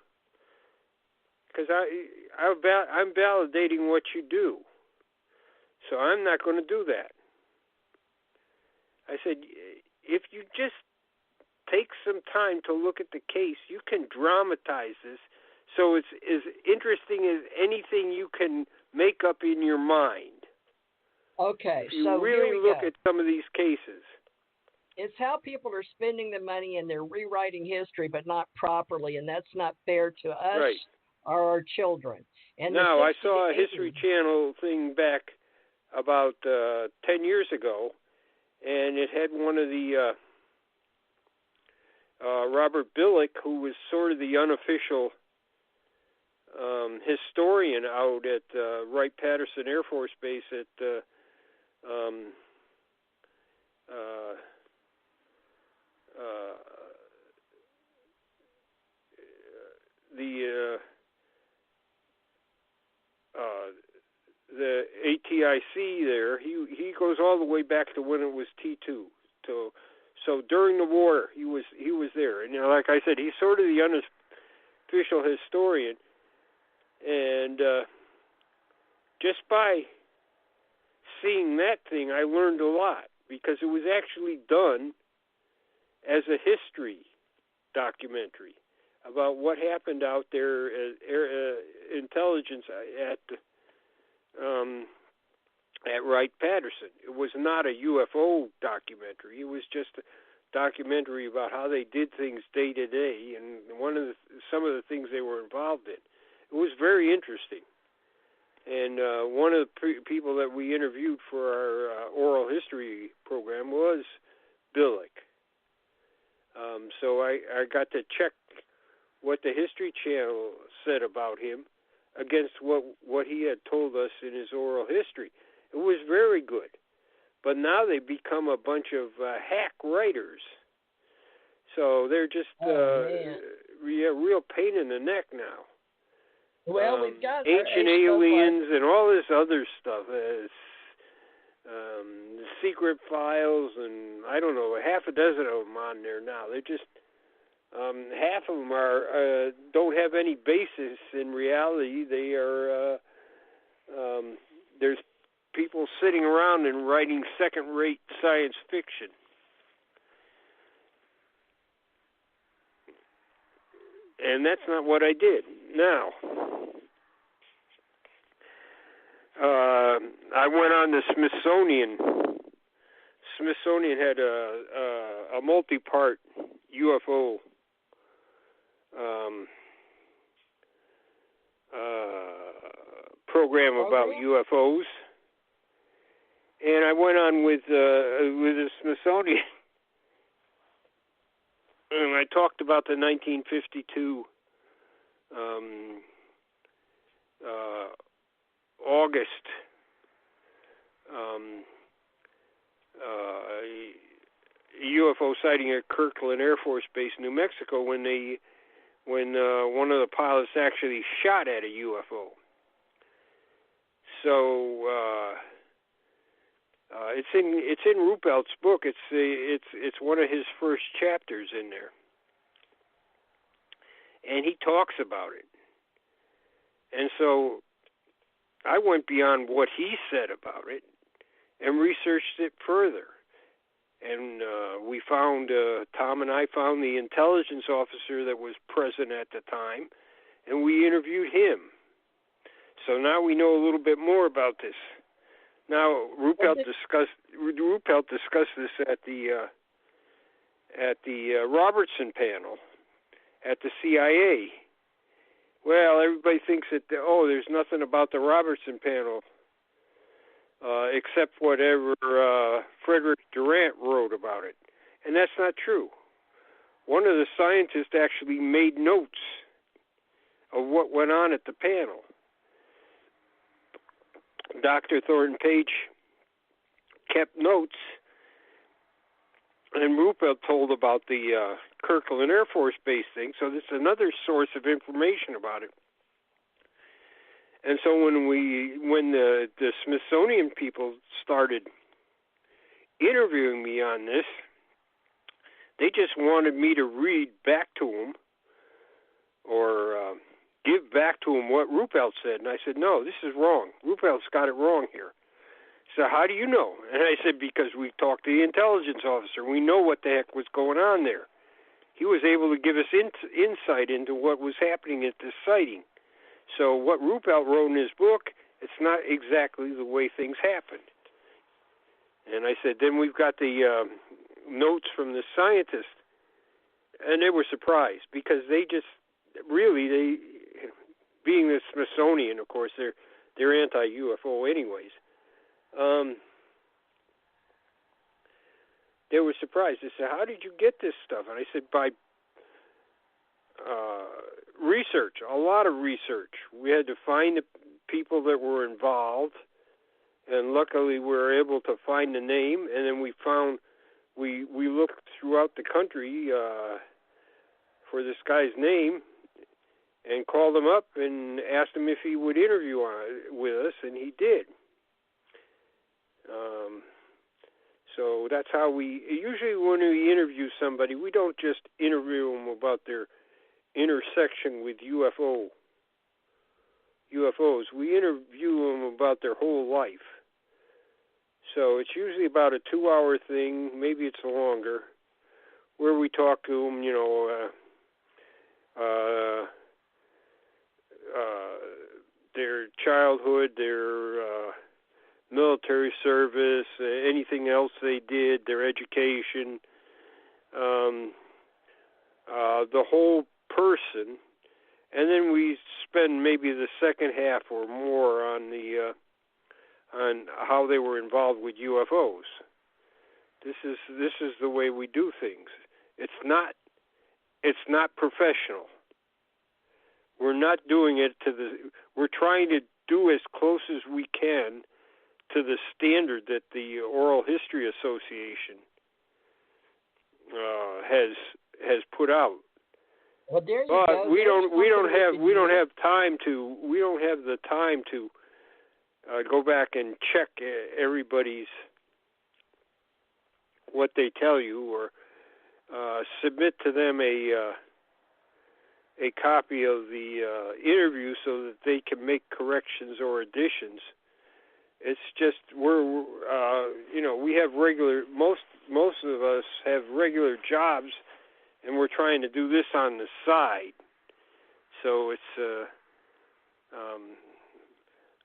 [SPEAKER 4] Because I'm validating what you do. So I'm not going to do that. I said, if you just take some time to look at the case, you can dramatize this so it's as interesting as anything you can make up in your mind.
[SPEAKER 3] Okay,
[SPEAKER 4] if you
[SPEAKER 3] so
[SPEAKER 4] really
[SPEAKER 3] here we
[SPEAKER 4] look
[SPEAKER 3] go.
[SPEAKER 4] at some of these cases.
[SPEAKER 3] It's how people are spending the money and they're rewriting history, but not properly, and that's not fair to us
[SPEAKER 4] Right.
[SPEAKER 3] or our children. And
[SPEAKER 4] now, I
[SPEAKER 3] 60
[SPEAKER 4] saw a
[SPEAKER 3] to 80
[SPEAKER 4] History Channel thing back about 10 years ago, and it had one of the Robert Billick, who was sort of the unofficial historian out at Wright-Patterson Air Force Base at the ATIC there. He goes all the way back to when it was T2. So during the war, he was there. And like I said, he's sort of the unofficial historian. And just by seeing that thing, I learned a lot, because it was actually done as a history documentary about what happened out there as intelligence at Wright-Patterson. It was not a UFO documentary. It was just a documentary about how they did things day to day, and some of the things they were involved in. It was very interesting. And one of the people that we interviewed for our oral history program was Billick. So I got to check what the History Channel said about him against what he had told us in his oral history. It was very good. But now they've become a bunch of hack writers. So they're just real pain in the neck now.
[SPEAKER 3] Well, we've got
[SPEAKER 4] ancient aliens and all this other stuff. Secret files, and I don't know, half a dozen of them on there now. They're just half of them are don't have any basis in reality. They are there's people sitting around and writing second-rate science fiction. And that's not what I did. Now, I went on the Smithsonian. Smithsonian had a multi-part UFO program about UFOs, and I went on with the Smithsonian, and I talked about the 1952 August UFO sighting at Kirkland Air Force Base, New Mexico, when one of the pilots actually shot at a UFO. So it's in Ruppelt's book. It's one of his first chapters in there, and he talks about it. And so I went beyond what he said about it and researched it further. And we found, Tom and I found the intelligence officer that was present at the time, and we interviewed him. So now we know a little bit more about this. Now, Ruppelt discussed this at the Robertson panel at the CIA. Well, everybody thinks that there's nothing about the Robertson panel except whatever Frederick Durant wrote about it, and that's not true. One of the scientists actually made notes of what went on at the panel. Dr. Thornton Page kept notes, and Ruppelt told about the Kirkland Air Force Base thing, so this is another source of information about it. And so when the Smithsonian people started interviewing me on this, they just wanted me to read back to them give back to him what Ruppelt said. And I said, no, this is wrong. Ruppelt's got it wrong here. So how do you know? And I said, because we talked to the intelligence officer. We know what the heck was going on there. He was able to give us insight into what was happening at this sighting. So what Ruppelt wrote in his book, it's not exactly the way things happened. And I said, then we've got the notes from the scientist. And they were surprised because they just really, being the Smithsonian, of course, they're anti-UFO anyways. They were surprised. They said, how did you get this stuff? And I said, by research, a lot of research. We had to find the people that were involved, and luckily we were able to find the name, and then we looked throughout the country for this guy's name and called him up and asked him if he would interview with us, and he did. So that's how usually when we interview somebody, we don't just interview them about their intersection with UFOs. We interview them about their whole life. So it's usually about a 2-hour thing, maybe it's longer, where we talk to them, their childhood, their military service, anything else they did, their education, the whole person, and then we spend maybe the second half or more on how they were involved with UFOs. This is the way we do things. It's not professional. We're not doing it we're trying to do as close as we can to the standard that the Oral History Association has put out.
[SPEAKER 3] Well, there you
[SPEAKER 4] but
[SPEAKER 3] go.
[SPEAKER 4] we don't have the time to go back and check everybody's what they tell you, or submit to them a copy of the interview so that they can make corrections or additions. It's just we have most of us have regular jobs, and we're trying to do this on the side. So it's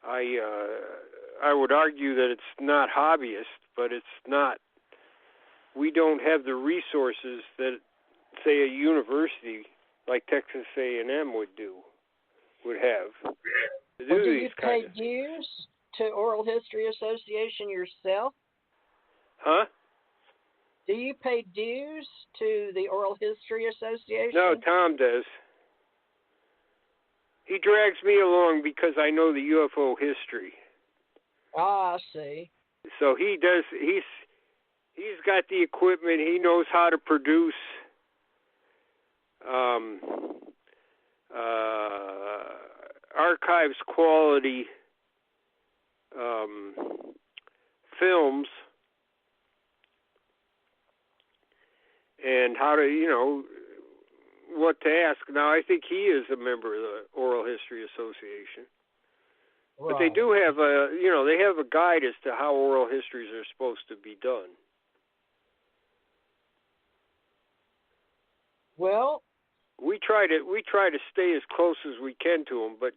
[SPEAKER 4] I would argue that it's not hobbyist, but it's not. We don't have the resources that, say, a university like Texas A&M would have.
[SPEAKER 3] Well, do you pay dues to Oral History Association yourself?
[SPEAKER 4] Huh?
[SPEAKER 3] Do you pay dues to the Oral History Association?
[SPEAKER 4] No, Tom does. He drags me along because I know the UFO history.
[SPEAKER 3] Ah, I see.
[SPEAKER 4] So he does. He's got the equipment. He knows how to produce archives quality films, and how to, what to ask. Now, I think he is a member of the Oral History Association. Right. But they do have they have a guide as to how oral histories are supposed to be done.
[SPEAKER 3] Well,
[SPEAKER 4] we try to stay as close as we can to them, but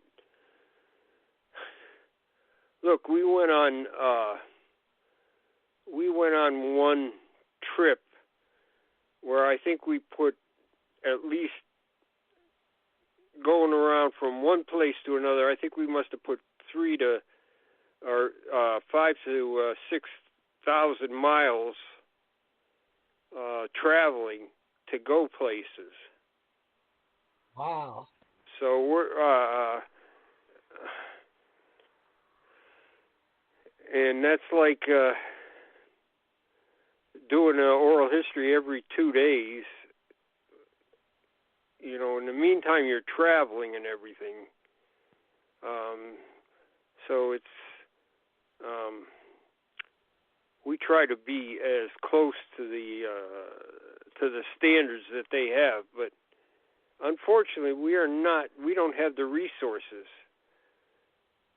[SPEAKER 4] look, we went on one trip where I think we put at least, going around from one place to another, I think we must have put 5 to 6,000 miles traveling to go places.
[SPEAKER 3] Wow.
[SPEAKER 4] So we're and that's like doing an oral history every 2 days. In the meantime, you're traveling and everything. So it's we try to be as close to the standards that they have, but unfortunately, we don't have the resources.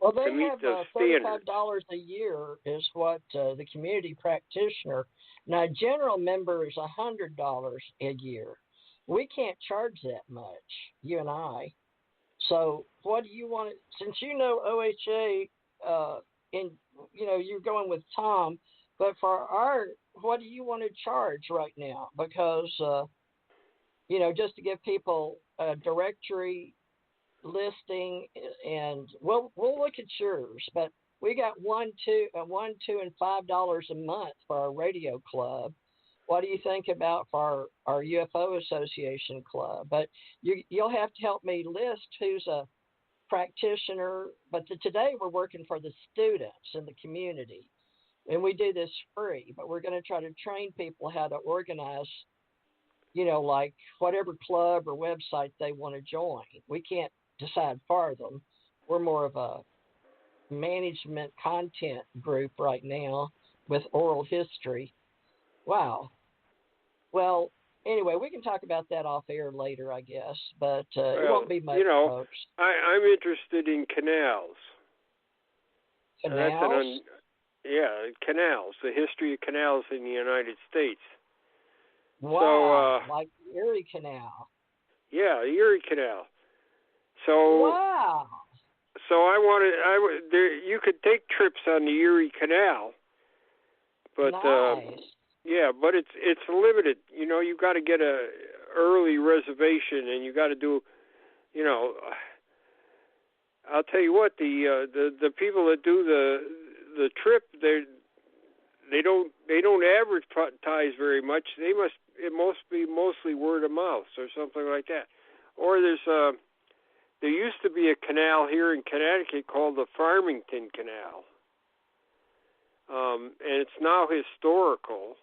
[SPEAKER 3] Well, they
[SPEAKER 4] to meet
[SPEAKER 3] have
[SPEAKER 4] the
[SPEAKER 3] $35 a year is what the community practitioner. Now, general member is $100 a year. We can't charge that much, you and I. So, what do you want? Since you know OHA, you're going with Tom, but for what do you want to charge right now? Because just to give people a directory listing, and we'll look at yours, but we got $1, $2, and $5 a month for our radio club. What do you think about for our UFO Association club? But you'll have to help me list who's a practitioner. But today we're working for the students in the community, and we do this free. But we're going to try to train people how to organize, like whatever club or website they want to join. We can't decide for them. We're more of a management content group right now with oral history. Wow. Well, anyway, we can talk about that off air later, I guess, but it won't be much, folks.
[SPEAKER 4] I'm interested in canals.
[SPEAKER 3] Canals?
[SPEAKER 4] Canals, the history of canals in the United States.
[SPEAKER 3] Wow, so, like the Erie Canal.
[SPEAKER 4] Yeah, the Erie Canal. So,
[SPEAKER 3] wow.
[SPEAKER 4] So you could take trips on the Erie Canal, but
[SPEAKER 3] nice.
[SPEAKER 4] But it's limited. You got to get a early reservation, and you got to do, I'll tell you what, the people that do the trip, they don't advertise very much. It must be mostly word of mouth or something like that. Or there used to be a canal here in Connecticut called the Farmington Canal, and it's now historical.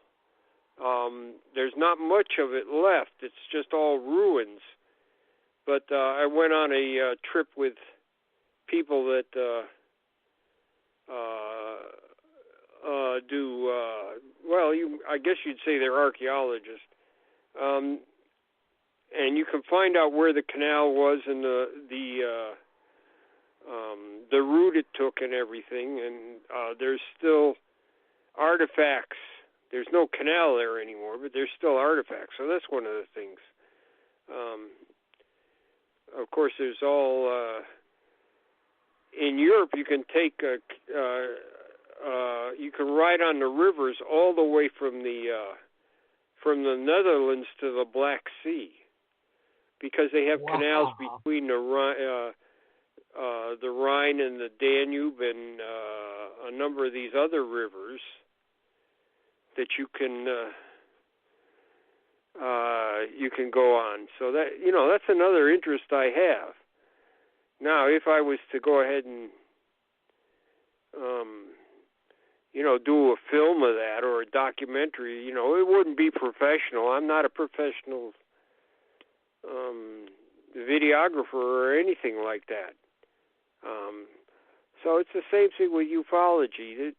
[SPEAKER 4] There's not much of it left. It's just all ruins. But I went on a trip with people that I guess you'd say they're archaeologists. And you can find out where the canal was and the route it took and everything. And there's still artifacts. There's no canal there anymore, but there's still artifacts. So that's one of the things. Of course, there's all in Europe. You can take you can ride on the rivers all the way from the Netherlands to the Black Sea, because they have canals between the Rhine and the Danube and a number of these other rivers that you can go on. So that that's another interest I have. Now, if I was to go ahead and do a film of that or a documentary, it wouldn't be professional. I'm not a professional videographer or anything like that. So it's the same thing with ufology.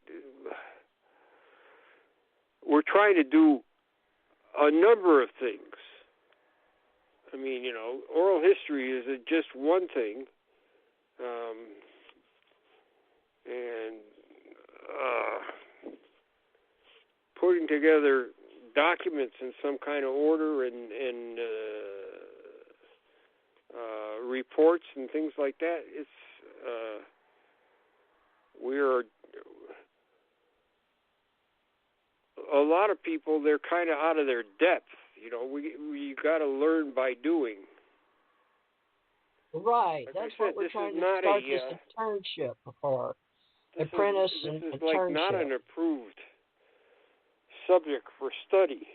[SPEAKER 4] We're trying to do a number of things. I mean, oral history is just one thing. And putting together documents in some kind of order and reports and things like that, it's we're a lot of people, they're kind of out of their depth. We got to learn by doing.
[SPEAKER 3] Right. That's what we're trying to start this internship for. Apprentice and
[SPEAKER 4] internship. This is
[SPEAKER 3] like
[SPEAKER 4] not an approved subject for study.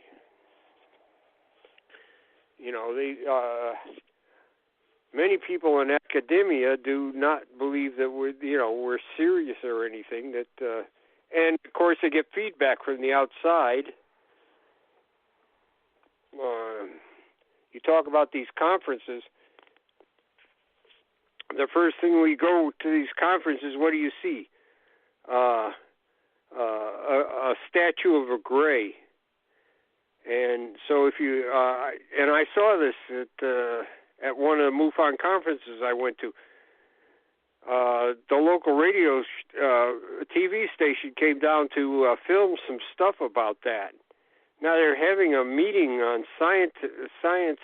[SPEAKER 4] Many people in academia do not believe that we're serious or anything. And of course they get feedback from the outside. You talk about these conferences. The first thing we go to these conferences, what do you see? A statue of a gray. And so if you and I saw this at one of the MUFON conferences I went to. The local radio TV station came down to film some stuff about that. Now they're having a meeting on science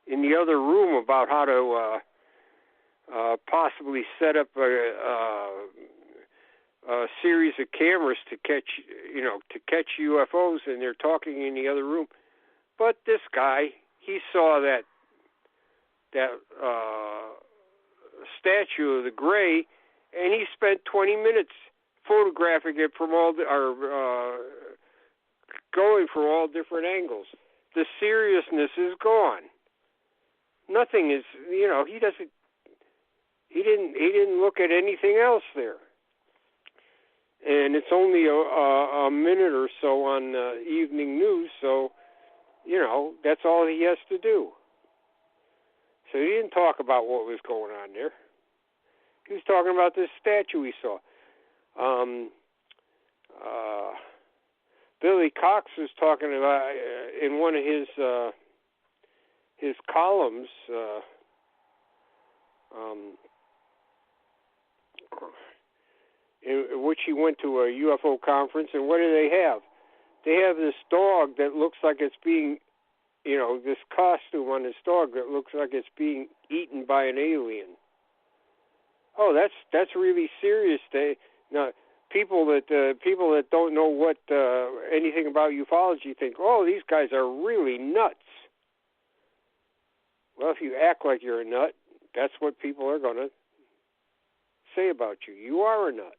[SPEAKER 4] in the other room about how to possibly set up a series of cameras to catch UFOs, and they're talking in the other room. But this guy, he saw that statue of the Gray, and he spent 20 minutes photographing it from going from all different angles. The seriousness is gone. Nothing is, he didn't look at anything else there. And it's only a minute or so on evening news, so, that's all he has to do. So he didn't talk about what was going on there. He was talking about this statue he saw. Billy Cox was talking about in one of his columns. In which he went to a UFO conference, and what do they have? They have this dog that looks like it's being, this costume on this dog that looks like it's being eaten by an alien. Oh, that's really serious. People that don't know what anything about ufology think, oh, these guys are really nuts. Well, if you act like you're a nut, that's what people are going to say about you. You are a nut.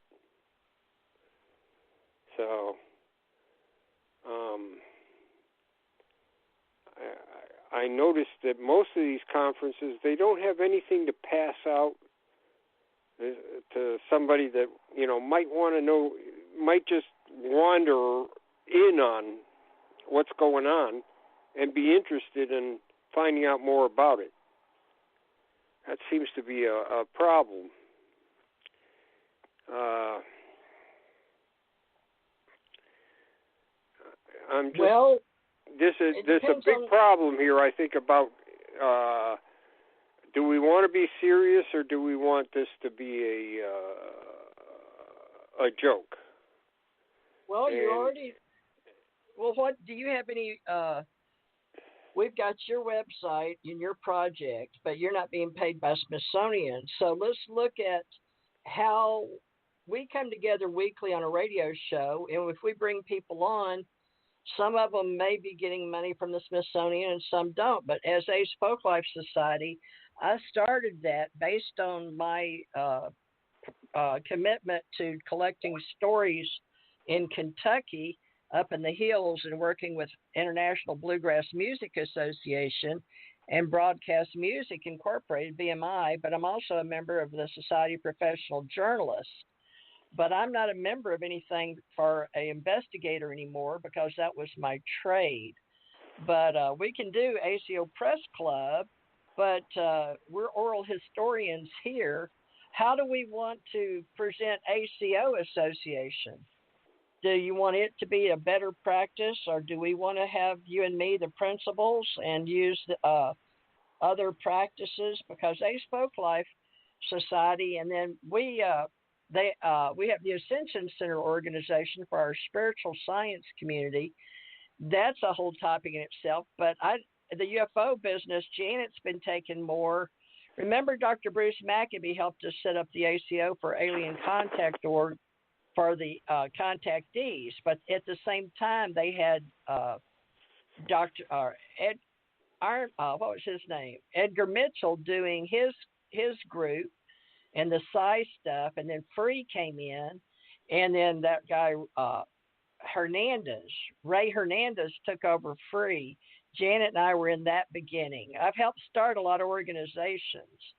[SPEAKER 4] So, I noticed that most of these conferences, they don't have anything to pass out to somebody that, might want to know, might just wander in on what's going on and be interested in finding out more about it. That seems to be a problem. There's a big problem here, I think, about do we want to be serious or do we want this to be a joke?
[SPEAKER 3] Well, what do you have any? We've got your website and your project, but you're not being paid by Smithsonian. So let's look at how we come together weekly on a radio show, and if we bring people on, some of them may be getting money from the Smithsonian and some don't. But as Ace Folklife Society, I started that based on my commitment to collecting stories in Kentucky up in the hills and working with International Bluegrass Music Association and Broadcast Music Incorporated, BMI, but I'm also a member of the Society of Professional Journalists. But I'm not a member of anything for an investigator anymore because that was my trade. But we can do ACO Press Club, but we're oral historians here. How do we want to present ACO Association? Do you want it to be a better practice, or do we want to have you and me the principles and use the, other practices? Because Ace Folklife Society, and then we have the Ascension Center organization for our spiritual science community. That's a whole topic in itself. But the UFO business, Janet's been taking more. Remember, Dr. Bruce Maccabee helped us set up the ACO for Alien Contact Org for the contactees. But at the same time, they had what was his name? Edgar Mitchell doing his group and the Psi stuff, and then Free came in, and then that guy Ray Hernandez took over Free. Janet and I were in that beginning. I've helped start a lot of organizations.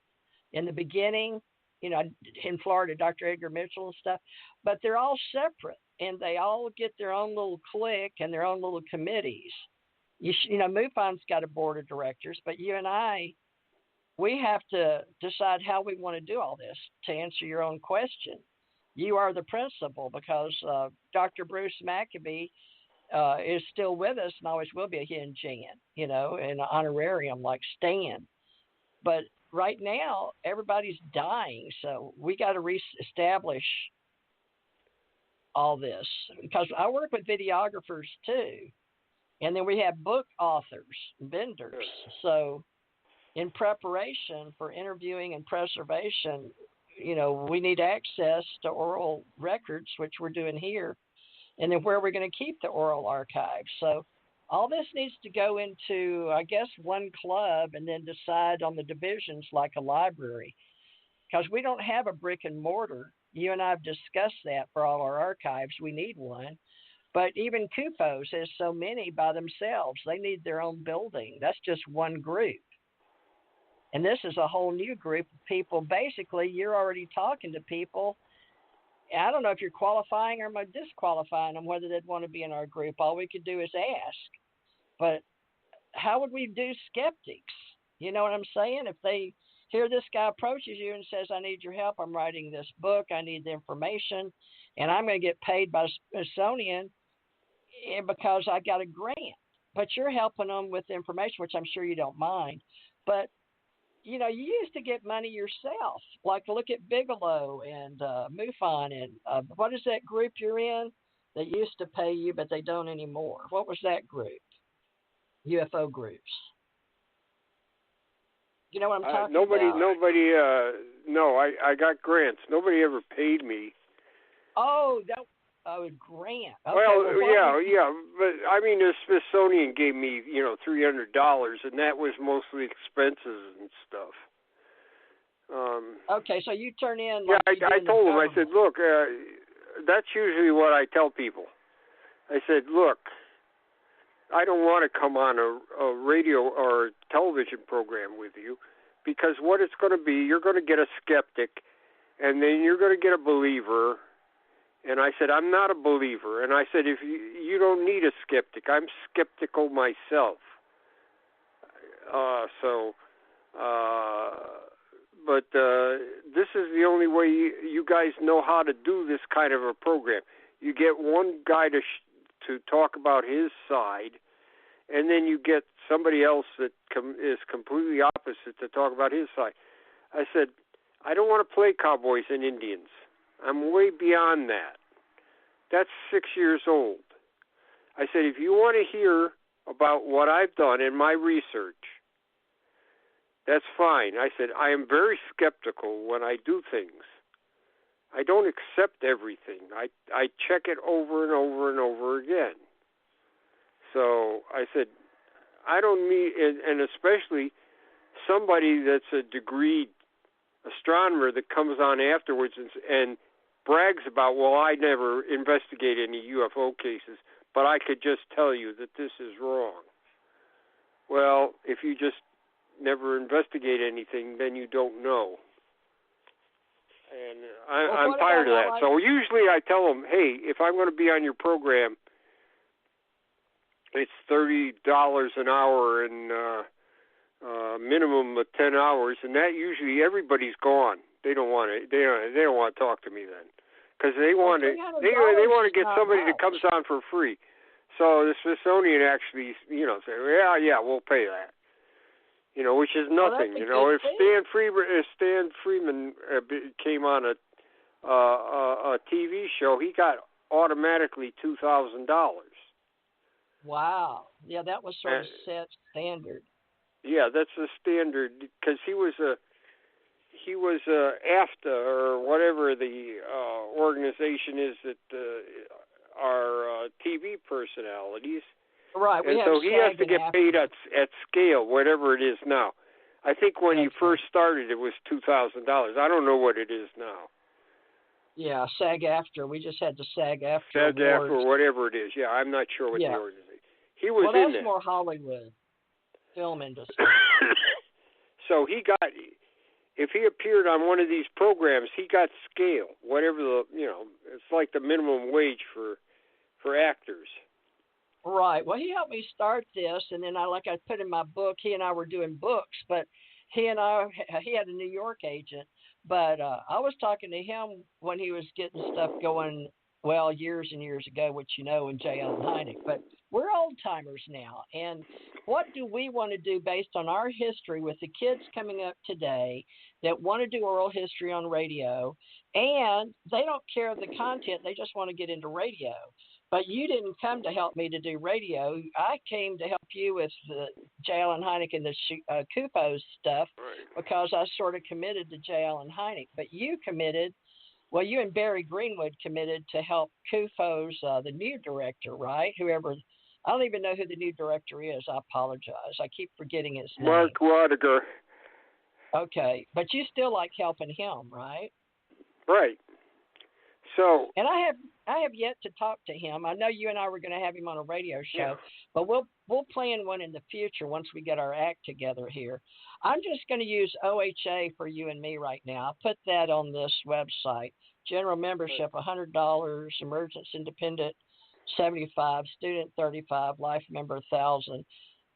[SPEAKER 3] In the beginning, in Florida, Dr. Edgar Mitchell and stuff, but they're all separate, and they all get their own little clique and their own little committees. MUFON's got a board of directors, but you and I, we have to decide how we want to do all this. To answer your own question, you are the principal because Dr. Bruce Maccabee is still with us and always will be. He and Jan, an honorarium like Stan. But right now, everybody's dying, so we got to reestablish all this, because I work with videographers too, and then we have book authors, vendors. So in preparation for interviewing and preservation, we need access to oral records, which we're doing here, and then where we're going to keep the oral archives. So all this needs to go into, I guess, one club, and then decide on the divisions like a library, because we don't have a brick and mortar. You and I have discussed that for all our archives. We need one. But even CUFOS has so many by themselves. They need their own building. That's just one group. And this is a whole new group of people. Basically, you're already talking to people. I don't know if you're qualifying or disqualifying them, whether they'd want to be in our group. All we could do is ask. But how would we do skeptics? You know what I'm saying? If they hear this guy approaches you and says, I need your help, I'm writing this book, I need the information, and I'm going to get paid by Smithsonian because I got a grant. But you're helping them with information, which I'm sure you don't mind. But, you used to get money yourself. Like, look at Bigelow and MUFON and what is that group you're in? They used to pay you, but they don't anymore. What was that group? UFO groups. You know what I'm talking about?
[SPEAKER 4] No, I got grants. Nobody ever paid me.
[SPEAKER 3] Oh, a grant. Okay,
[SPEAKER 4] yeah, but I mean, the Smithsonian gave me, $300, and that was mostly expenses and stuff.
[SPEAKER 3] Okay, so you turn in.
[SPEAKER 4] I told them. I said, look, that's usually what I tell people. I said, look, I don't want to come on a radio or television program with you, because what it's going to be, you're going to get a skeptic, and then you're going to get a believer. And I said, I'm not a believer. And I said, if you don't need a skeptic, I'm skeptical myself. But this is the only way you guys know how to do this kind of a program. You get one guy to talk about his side, and then you get somebody else that is completely opposite to talk about his side. I said, I don't want to play cowboys and Indians. I'm way beyond that. That's 6 years old. I said, if you want to hear about what I've done in my research, that's fine. I said, I am very skeptical when I do things. I don't accept everything. I check it over and over and over again. So I said, I don't need, and especially somebody that's a degreed astronomer that comes on afterwards and brags about, well, I never investigate any UFO cases, but I could just tell you that this is wrong. Well, if you just never investigate anything, then you don't know. And I'm tired of that. So usually I tell them, hey, if I'm going to be on your program, it's $30 an hour and minimum of 10 hours, and that usually everybody's gone. They don't want to. They don't want to talk to me then, because they want to. They want to get somebody that comes on for free. So the Smithsonian actually, say, yeah, we'll pay that. Which is nothing. If Stan Freeman came on a TV show, he got automatically $2,000. Wow.
[SPEAKER 3] Yeah, that was sort of set standard.
[SPEAKER 4] Yeah, that's the standard, because he was AFTA or whatever the organization is that are TV personalities.
[SPEAKER 3] Right.
[SPEAKER 4] And so he has to get paid at scale, whatever it is now. I think when he first started, it was $2,000. I don't know what it is now.
[SPEAKER 3] Yeah, SAG-AFTRA. We just had the SAG-AFTRA
[SPEAKER 4] SAG-AFTRA or whatever it is. Yeah, I'm not sure what the organization. He was in there.
[SPEAKER 3] That's more Hollywood film industry.
[SPEAKER 4] So if he appeared on one of these programs, he got scale, whatever it's like the minimum wage for actors.
[SPEAKER 3] Right. Well, he helped me start this, and then I put in my book, he and I were doing books, but he had a New York agent, but I was talking to him when he was getting stuff going, years and years ago, which and J. Allen Hynek, but we're old timers now. And what do we want to do based on our history with the kids coming up today that want to do oral history on radio, and they don't care the content, they just want to get into radio. But you didn't come to help me to do radio. I came to help you with the J. Allen Hynek and the CUFO stuff, because I sort of committed to J. Allen Hynek. But you committed, well, you and Barry Greenwood committed to help CUFO's the new director, right? Whoever, I don't even know who the new director is. I apologize. I keep forgetting his name.
[SPEAKER 4] Mark Rodiger.
[SPEAKER 3] Okay, but you still like helping him, right?
[SPEAKER 4] Right. So.
[SPEAKER 3] And I have yet to talk to him. I know you and I were going to have him on a radio show, but we'll plan one in the future once we get our act together here. I'm just going to use OHA for you and me right now. I'll put that on this website. General membership $100, emergency independent $75, student $35, life member $1,000,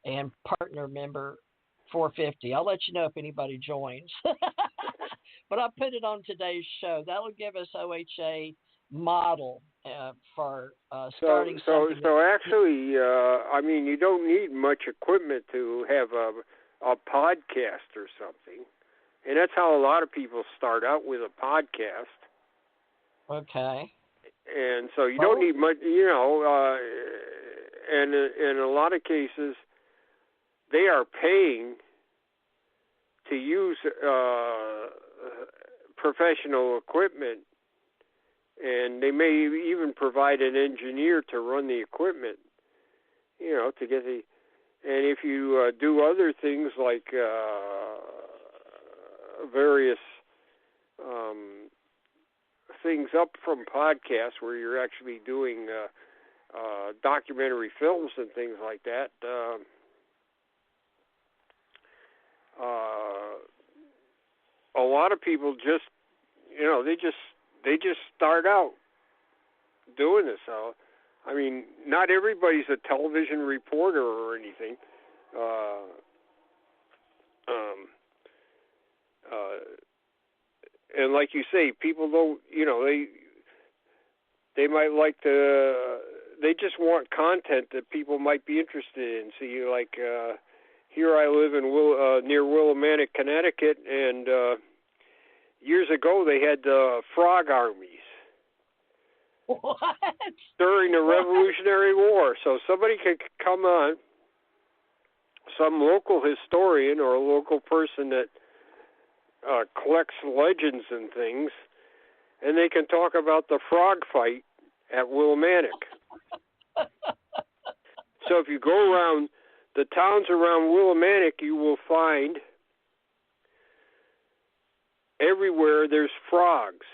[SPEAKER 3] and partner member $450. I'll let you know if anybody joins. But I'll put it on today's show. That'll give us OHA model for starting something.
[SPEAKER 4] So actually, I mean, you don't need much equipment to have a podcast or something. And that's how a lot of people start out, with a podcast.
[SPEAKER 3] Okay.
[SPEAKER 4] And so you don't need much, you know, and in a lot of cases, they are paying to use professional equipment, and they may even provide an engineer to run the equipment, you know, to get the. And if you do other things like various things up from podcasts, where you're actually doing documentary films and things like that, a lot of people just, you know, they just start out doing this. So, I mean, not everybody's a television reporter or anything. And like you say, people don't, you know, they might like to, they just want content that people might be interested in. So you like, here I live in near Willimantic, Connecticut, and years ago they had frog armies.
[SPEAKER 3] What?
[SPEAKER 4] During the Revolutionary War. So somebody could come on, some local historian or a local person that collects legends and things, and they can talk about the frog fight at Willimantic. So if you go around the towns around Willimantic, you will find everywhere there's frogs.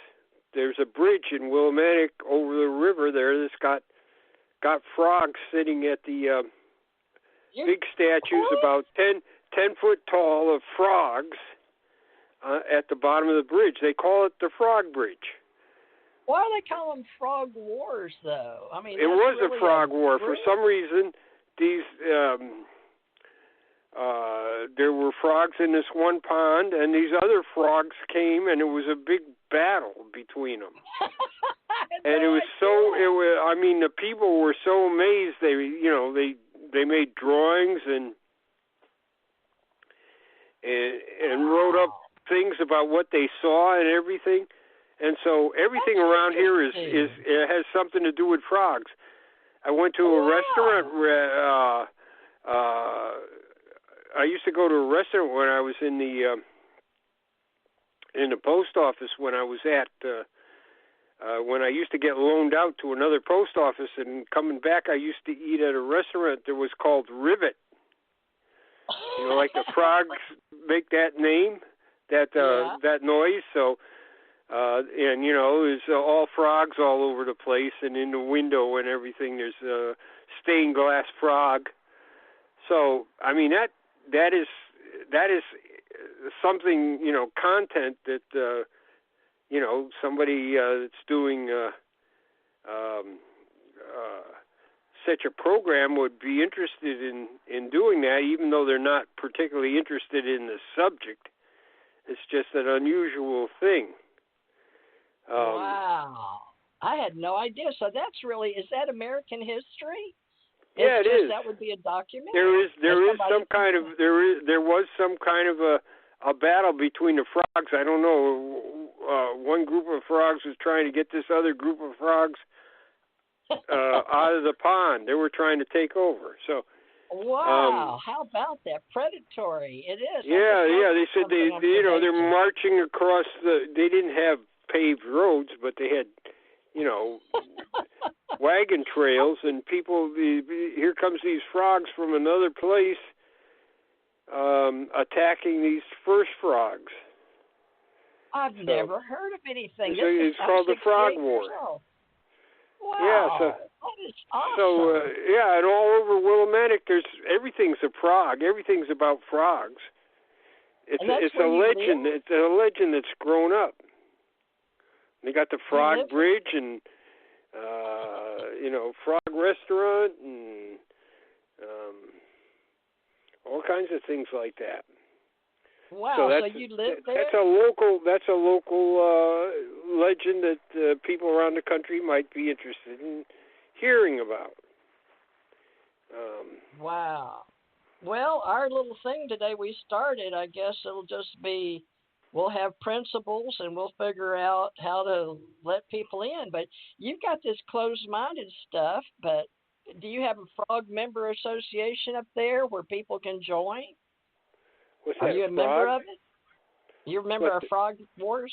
[SPEAKER 4] There's a bridge in Willimantic over the river there that's got frogs sitting at the big statues, about 10 foot tall, of frogs at the bottom of the bridge. They call it the Frog Bridge.
[SPEAKER 3] Why do they call them frog wars, though? I mean,
[SPEAKER 4] it was
[SPEAKER 3] really
[SPEAKER 4] a frog war. For some reason, these there were frogs in this one pond, and these other frogs came, and it was a big battle between them. And it was I mean, the people were so amazed. They made drawings and wrote up things about what they saw and everything. And so everything around here has something to do with frogs. I went to a restaurant where I used to go to a restaurant when I was in the post office, when I was at when I used to get loaned out to another post office, and coming back I used to eat at a restaurant that was called Rivet. You know, like the frogs make that name, that noise. So, and you know, there's all frogs all over the place, and in the window and everything, there's a stained glass frog. So, I mean, that is something, you know, content that you know, somebody that's doing such a program would be interested in doing that, even though they're not particularly interested in the subject. It's just an unusual thing.
[SPEAKER 3] Wow. I had no idea. So that's really, is that American history?
[SPEAKER 4] Yeah, it is.
[SPEAKER 3] That would be a documentary.
[SPEAKER 4] There was some kind of a battle between the frogs. I don't know. One group of frogs was trying to get this other group of frogs out of the pond. They were trying to take over. So.
[SPEAKER 3] Wow! How about that? Predatory. It is.
[SPEAKER 4] Yeah. They said they're marching across They didn't have paved roads, but they had, wagon trails, and people. Here comes these frogs from another place, attacking these first frogs.
[SPEAKER 3] I've never heard of anything.
[SPEAKER 4] It's called the Frog War.
[SPEAKER 3] Wow.
[SPEAKER 4] Yeah. So,
[SPEAKER 3] that is awesome.
[SPEAKER 4] So and all over Willimantic, everything's a frog. Everything's about frogs. It's a legend.
[SPEAKER 3] Live?
[SPEAKER 4] It's a legend that's grown up. They got the Frog Bridge and Frog Restaurant and all kinds of things like that.
[SPEAKER 3] Wow! So you live there?
[SPEAKER 4] That's a local legend that people around the country might be interested in hearing about.
[SPEAKER 3] Wow. Well, our little thing today we started, I guess it'll just be, we'll have principles and we'll figure out how to let people in. But you've got this closed-minded stuff, but do you have a frog member association up there where people can join?
[SPEAKER 4] What's that,
[SPEAKER 3] Are you a member of it? You remember our Frog Wars?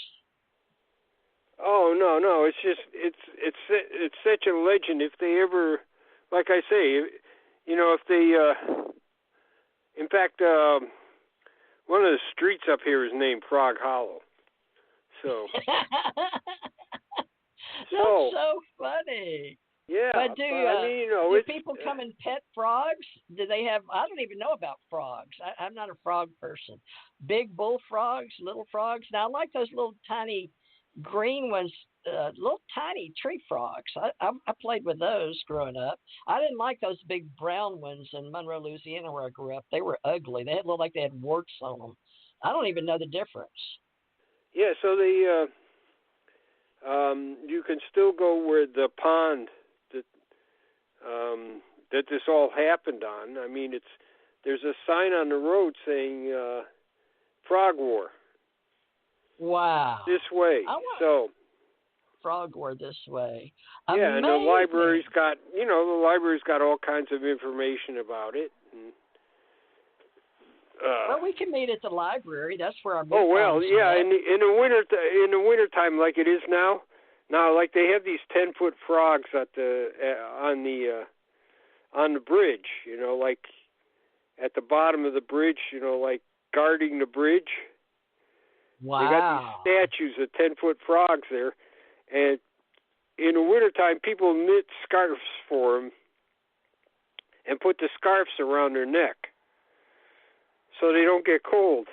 [SPEAKER 4] Oh no! It's just it's such a legend. If they ever, like I say, if they, in fact, one of the streets up here is named Frog Hollow. So.
[SPEAKER 3] That's so funny.
[SPEAKER 4] Yeah,
[SPEAKER 3] but do people come and pet frogs? Do they have? I don't even know about frogs. I'm not a frog person. Big bullfrogs, little frogs. Now I like those little tiny green ones, little tiny tree frogs. I played with those growing up. I didn't like those big brown ones in Monroe, Louisiana, where I grew up. They were ugly. They looked like they had warts on them. I don't even know the difference.
[SPEAKER 4] Yeah, so they you can still go where the pond that this all happened on. I mean, there's a sign on the road saying Frog War.
[SPEAKER 3] Wow.
[SPEAKER 4] This way. So
[SPEAKER 3] Frog War this way.
[SPEAKER 4] Yeah,
[SPEAKER 3] Amazing.
[SPEAKER 4] and the library's got all kinds of information about it. And,
[SPEAKER 3] well, we can meet at the library. That's where our
[SPEAKER 4] in the wintertime like it is now. Now, like they have these 10-foot frogs on the bridge, like at the bottom of the bridge, like guarding the bridge.
[SPEAKER 3] Wow.
[SPEAKER 4] They got these statues of 10-foot frogs there, and in the wintertime, people knit scarves for them and put the scarves around their neck so they don't get cold.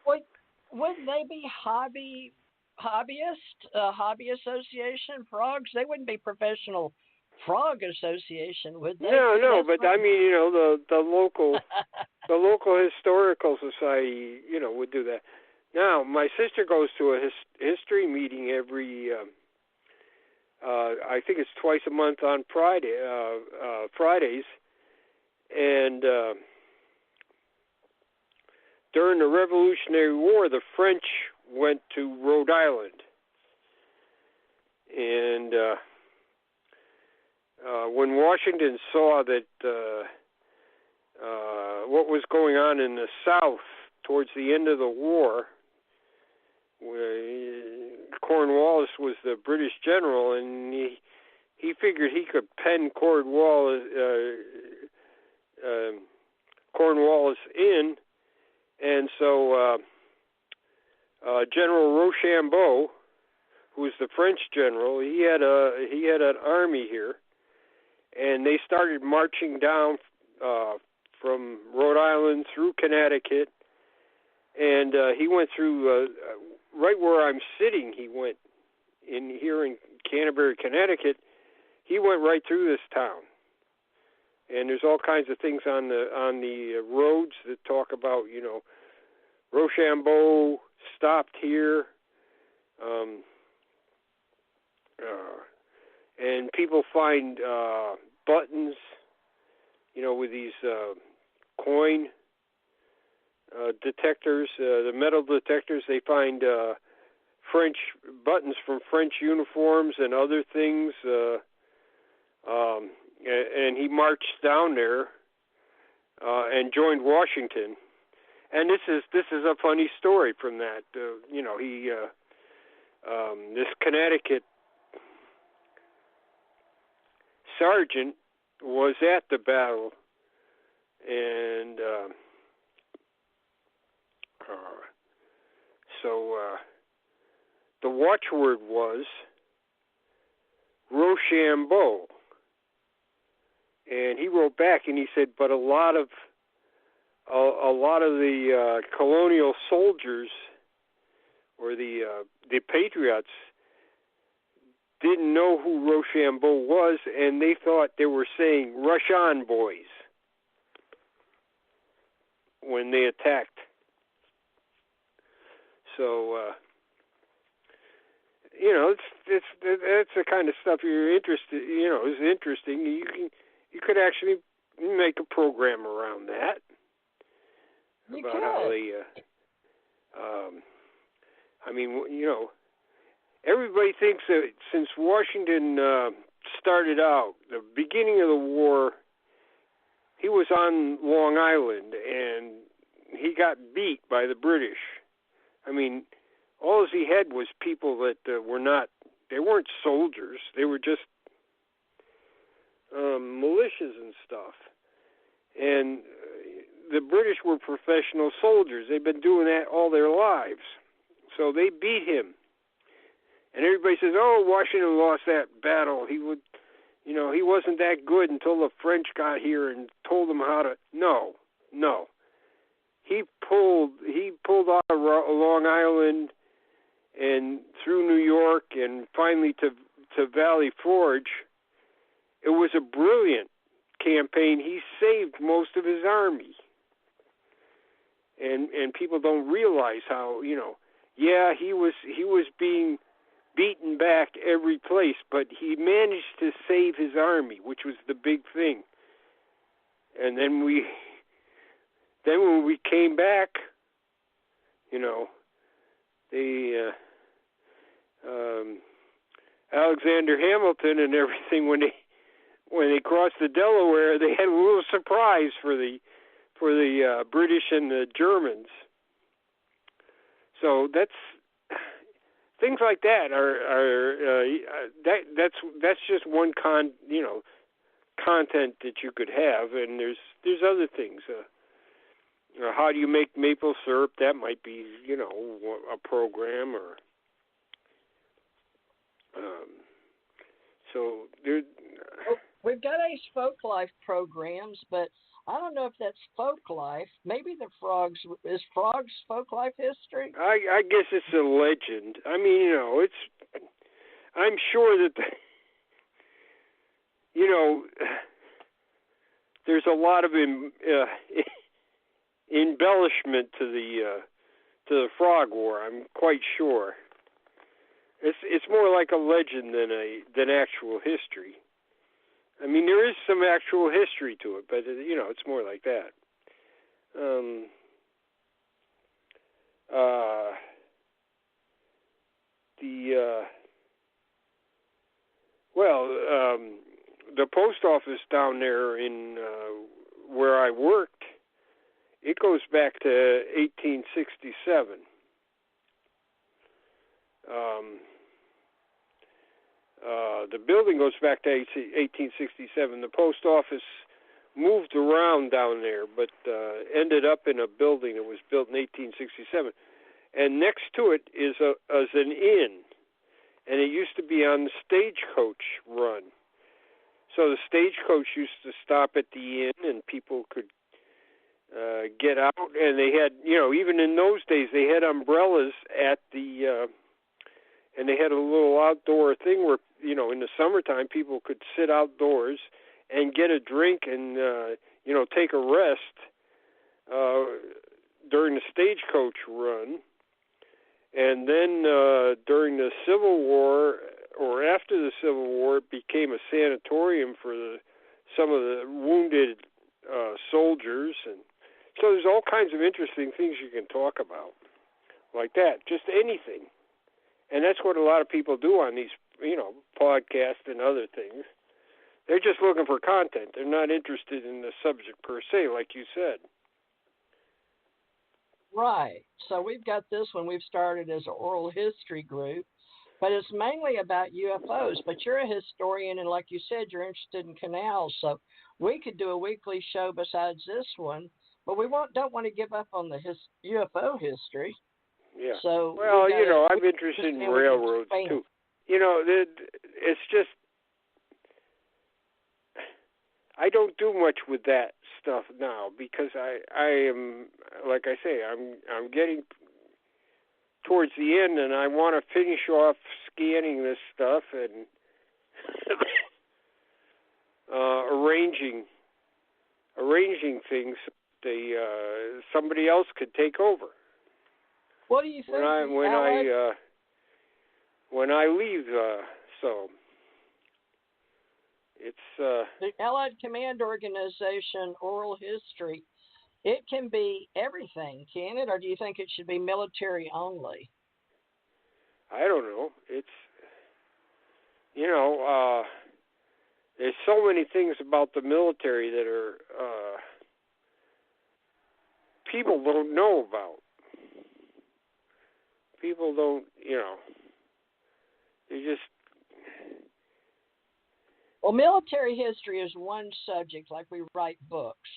[SPEAKER 3] Wouldn't they be hobby association frogs? They wouldn't be professional frog association, would they?
[SPEAKER 4] No, but I mean, the local historical society, would do that. Now, my sister goes to a history meeting every, I think it's twice a month on Fridays, and during the Revolutionary War, the French went to Rhode Island, and when Washington saw that what was going on in the South towards the end of the war, Cornwallis was the British general, and he figured he could pen Cornwallis in, and so General Rochambeau, who was the French general, he had an army here, and they started marching down from Rhode Island through Connecticut, and he went through right where I'm sitting. He went here in Canterbury, Connecticut. He went right through this town, and there's all kinds of things on the roads that talk about, Rochambeau stopped here, and people find buttons, with these coin detectors, the metal detectors. They find French buttons from French uniforms and other things. And he marched down there and joined Washington. And this is a funny story from that. He this Connecticut sergeant was at the battle, and so the watchword was Rochambeau. And he wrote back and he said, but a lot of the colonial soldiers or the patriots didn't know who Rochambeau was, and they thought they were saying "Rush on, boys" when they attacked. So it's the kind of stuff you're interested. Is interesting. You could actually make a program around that.
[SPEAKER 3] You
[SPEAKER 4] about
[SPEAKER 3] could.
[SPEAKER 4] how they, everybody thinks that since Washington started out, the beginning of the war, he was on Long Island and he got beat by the British. I mean, all he had was people that they weren't soldiers. They were just militias and stuff. And the British were professional soldiers. They've been doing that all their lives. So they beat him. And everybody says, oh, Washington lost that battle. He wasn't that good until the French got here and told him how to. No. He pulled out of Long Island and through New York and finally to Valley Forge. It was a brilliant campaign. He saved most of his army. And people don't realize how, he was being beaten back every place, but he managed to save his army, which was the big thing. And then when we came back, Alexander Hamilton and everything, when they crossed the Delaware, they had a little surprise for the British and the Germans. So that's things like that that's just one content that you could have, and there's other things. How do you make maple syrup? That might be a program, or so there.
[SPEAKER 3] We've got Ace Folklife programs, but I don't know if that's Folklife. Maybe is Frogs Folklife history?
[SPEAKER 4] I guess it's a legend. I mean, I'm sure that, there's a lot of embellishment to the Frog War. I'm quite sure. It's more like a legend than actual history. I mean, there is some actual history to it, but, it's more like that. The post office down there in where I worked, it goes back to 1867. The building goes back to 1867. The post office moved around down there, but ended up in a building that was built in 1867. And next to it is an inn, and it used to be on the stagecoach run. So the stagecoach used to stop at the inn, and people could get out. And they had, even in those days, they had umbrellas at the, and they had a little outdoor thing where, in the summertime, people could sit outdoors and get a drink and, take a rest during the stagecoach run. And then during the Civil War, or after the Civil War, it became a sanatorium for the some of the wounded soldiers, and so there's all kinds of interesting things you can talk about like that, just anything. And that's what a lot of people do on these, podcasts and other things. They're just looking for content. They're not interested in the subject per se, like you said.
[SPEAKER 3] Right. So we've got this one we've started as an oral history group, but it's mainly about UFOs. But you're a historian, and like you said, you're interested in canals. So we could do a weekly show besides this one, but we don't want to give up on the UFO history.
[SPEAKER 4] Yeah.
[SPEAKER 3] So
[SPEAKER 4] I'm interested in railroads too. It's just I don't do much with that stuff now because I am, like I say, I'm getting towards the end, and I want to finish off scanning this stuff and arranging things so somebody else could take over.
[SPEAKER 3] What do you think?
[SPEAKER 4] When I leave, so it's
[SPEAKER 3] the Allied Command Organization Oral History. It can be everything, can it? Or do you think it should be military only?
[SPEAKER 4] I don't know. It's there's so many things about the military that are people don't know about. People don't, they just...
[SPEAKER 3] Well, military history is one subject, like we write books,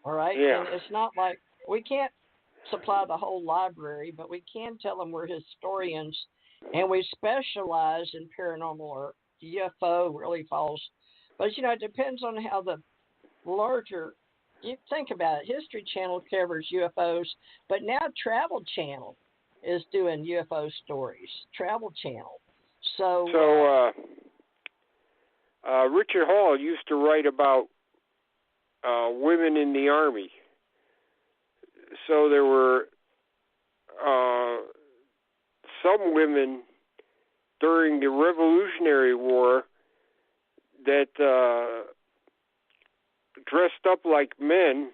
[SPEAKER 3] all right?
[SPEAKER 4] Yeah.
[SPEAKER 3] And it's not like, we can't supply the whole library, but we can tell them we're historians, and we specialize in paranormal or UFO really falls. But, it depends on how the larger... You think about it, History Channel covers UFOs, but now Travel Channel is doing UFO stories. Travel Channel. So
[SPEAKER 4] Richard Hall used to write about women in the Army. So there were some women during the Revolutionary War that dressed up like men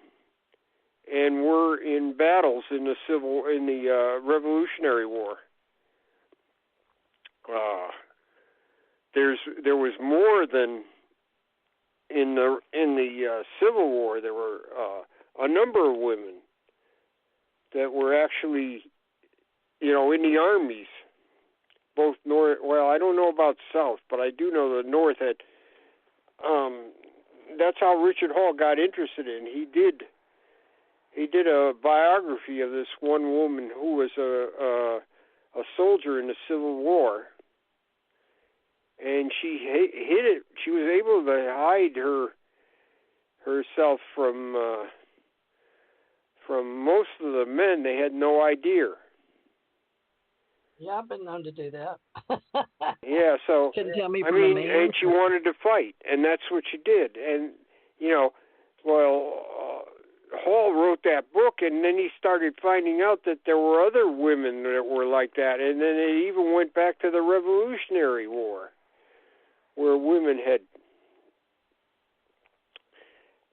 [SPEAKER 4] and were in battles in the Revolutionary War. There was more than in the Civil War. There were a number of women that were actually, in the armies, both North. Well, I don't know about South, but I do know the North had. That's how Richard Hall got interested in. He did a biography of this one woman who was a soldier in the Civil War, and she hid it. She was able to hide herself from most of the men. They had no idea.
[SPEAKER 3] Yeah, I've been known to do that.
[SPEAKER 4] Yeah, so
[SPEAKER 3] couldn't tell me from a man.
[SPEAKER 4] And she wanted to fight, and that's what she did. And Hall wrote that book, and then he started finding out that there were other women that were like that, and then it even went back to the Revolutionary War, where women had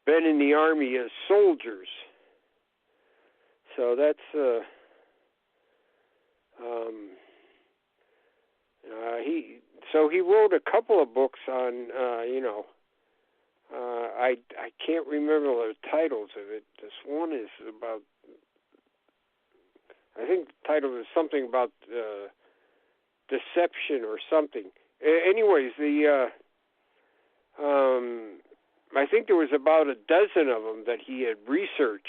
[SPEAKER 4] been in the army as soldiers. So that's he wrote a couple of books on I can't remember the titles of it. This one is about, I think the title is something about deception or something. Anyways, I think there was about a dozen of them that he had researched.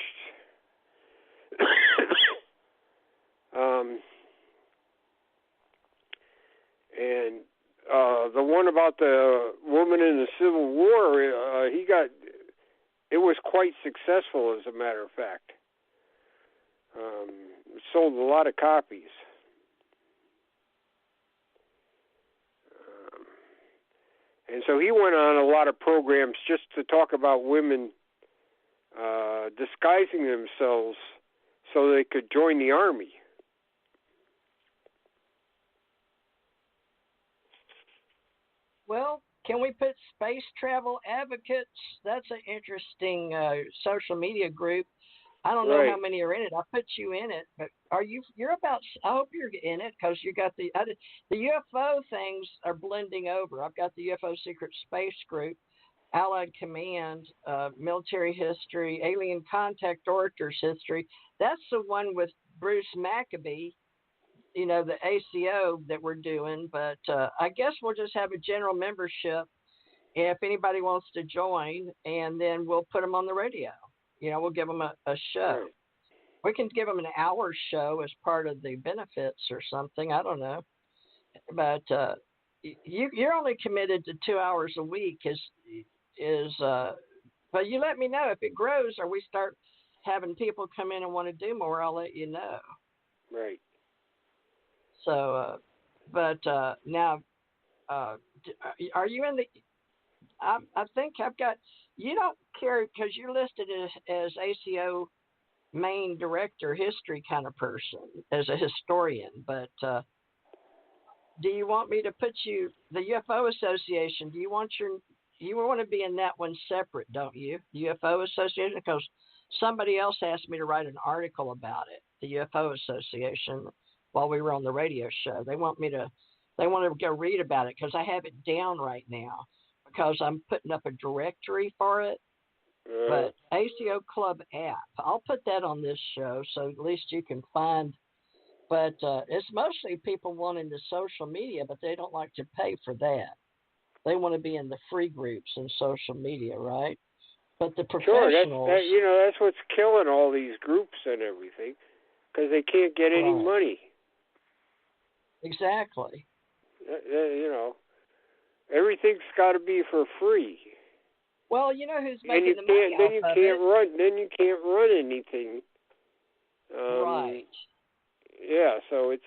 [SPEAKER 4] And the one about the woman in the Civil War, it was quite successful, as a matter of fact. It sold a lot of copies. And so he went on a lot of programs just to talk about women disguising themselves so they could join the army.
[SPEAKER 3] Well, can we put Space Travel Advocates? That's an interesting social media group. I don't know how many are in it. I put you in it, but you're about, I hope you're in it because you got the UFO things are blending over. I've got the UFO Secret Space Group, Allied Command, Military History, Alien Contact Orators History. That's the one with Bruce Maccabee, you know, the ACO that we're doing. But I guess we'll just have a general membership if anybody wants to join, and then we'll put them on the radio. You know, we'll give them a show.
[SPEAKER 4] Right.
[SPEAKER 3] We can give them an hour show as part of the benefits or something. I don't know. But you're only committed to 2 hours a week but you let me know if it grows or we start having people come in and want to do more, I'll let you know.
[SPEAKER 4] Right.
[SPEAKER 3] So, now, are you in the, I think I've got, you don't care because you're listed as ACO main director, history kind of person, as a historian, but do you want me to put you, the UFO Association, you want to be in that one separate, don't you? The UFO Association, because somebody else asked me to write an article about it, the UFO Association, while we were on the radio show. They want to go read about it because I have it down right now because I'm putting up a directory for it. But ACO Club app, I'll put that on this show so at least you can find. But it's mostly people wanting the social media, but they don't like to pay for that. They want to be in the free groups and social media, right? But the professionals...
[SPEAKER 4] Sure, that's what's killing all these groups and everything, because they can't get any money.
[SPEAKER 3] Exactly.
[SPEAKER 4] Everything's got to be for free.
[SPEAKER 3] Well, you know who's making the money
[SPEAKER 4] off of it? Then you can't run anything.
[SPEAKER 3] Right.
[SPEAKER 4] Yeah, so it's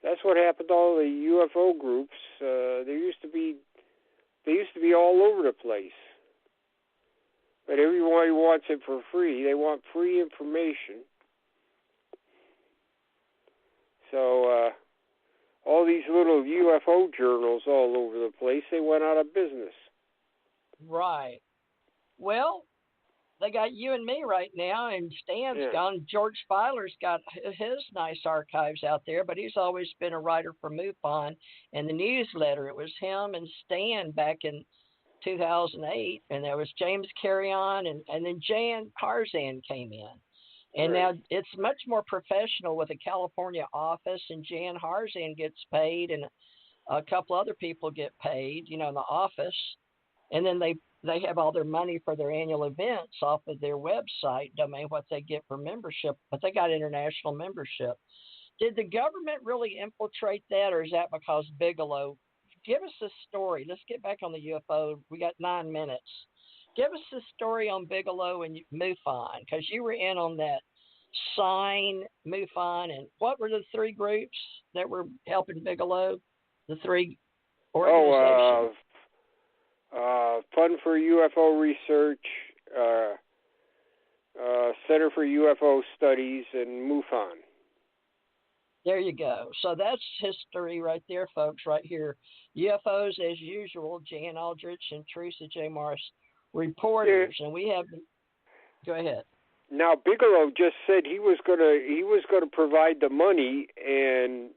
[SPEAKER 4] that's what happened to all the UFO groups. They used to be all over the place. But everybody wants it for free. They want free information. So all these little UFO journals all over the place, they went out of business.
[SPEAKER 3] Right. Well, they got you and me right now, and Stan's gone. George Filer's got his nice archives out there, but he's always been a writer for MUFON and the newsletter. It was him and Stan back in 2008, and there was James Carrion, and then Jan Tarzan came in. And now it's much more professional with a California office, and Jan Tarzan gets paid, and a couple other people get paid, in the office. And then they have all their money for their annual events off of their website domain, what they get for membership, but they got international membership. Did the government really infiltrate that, or is that because Bigelow? Give us a story. Let's get back on the UFO. We got 9 minutes. Give us the story on Bigelow and MUFON, because you were in on that sign, MUFON, and what were the 3 groups that were helping Bigelow? The 3 organizations.
[SPEAKER 4] Fund for UFO Research, Center for UFO Studies, and MUFON.
[SPEAKER 3] There you go. So that's history right there, folks, right here. UFOs, as usual, Jan Aldrich and Theresa J. Morris, reporters, and we have. Go ahead.
[SPEAKER 4] Now Bigelow just said he was gonna provide the money, and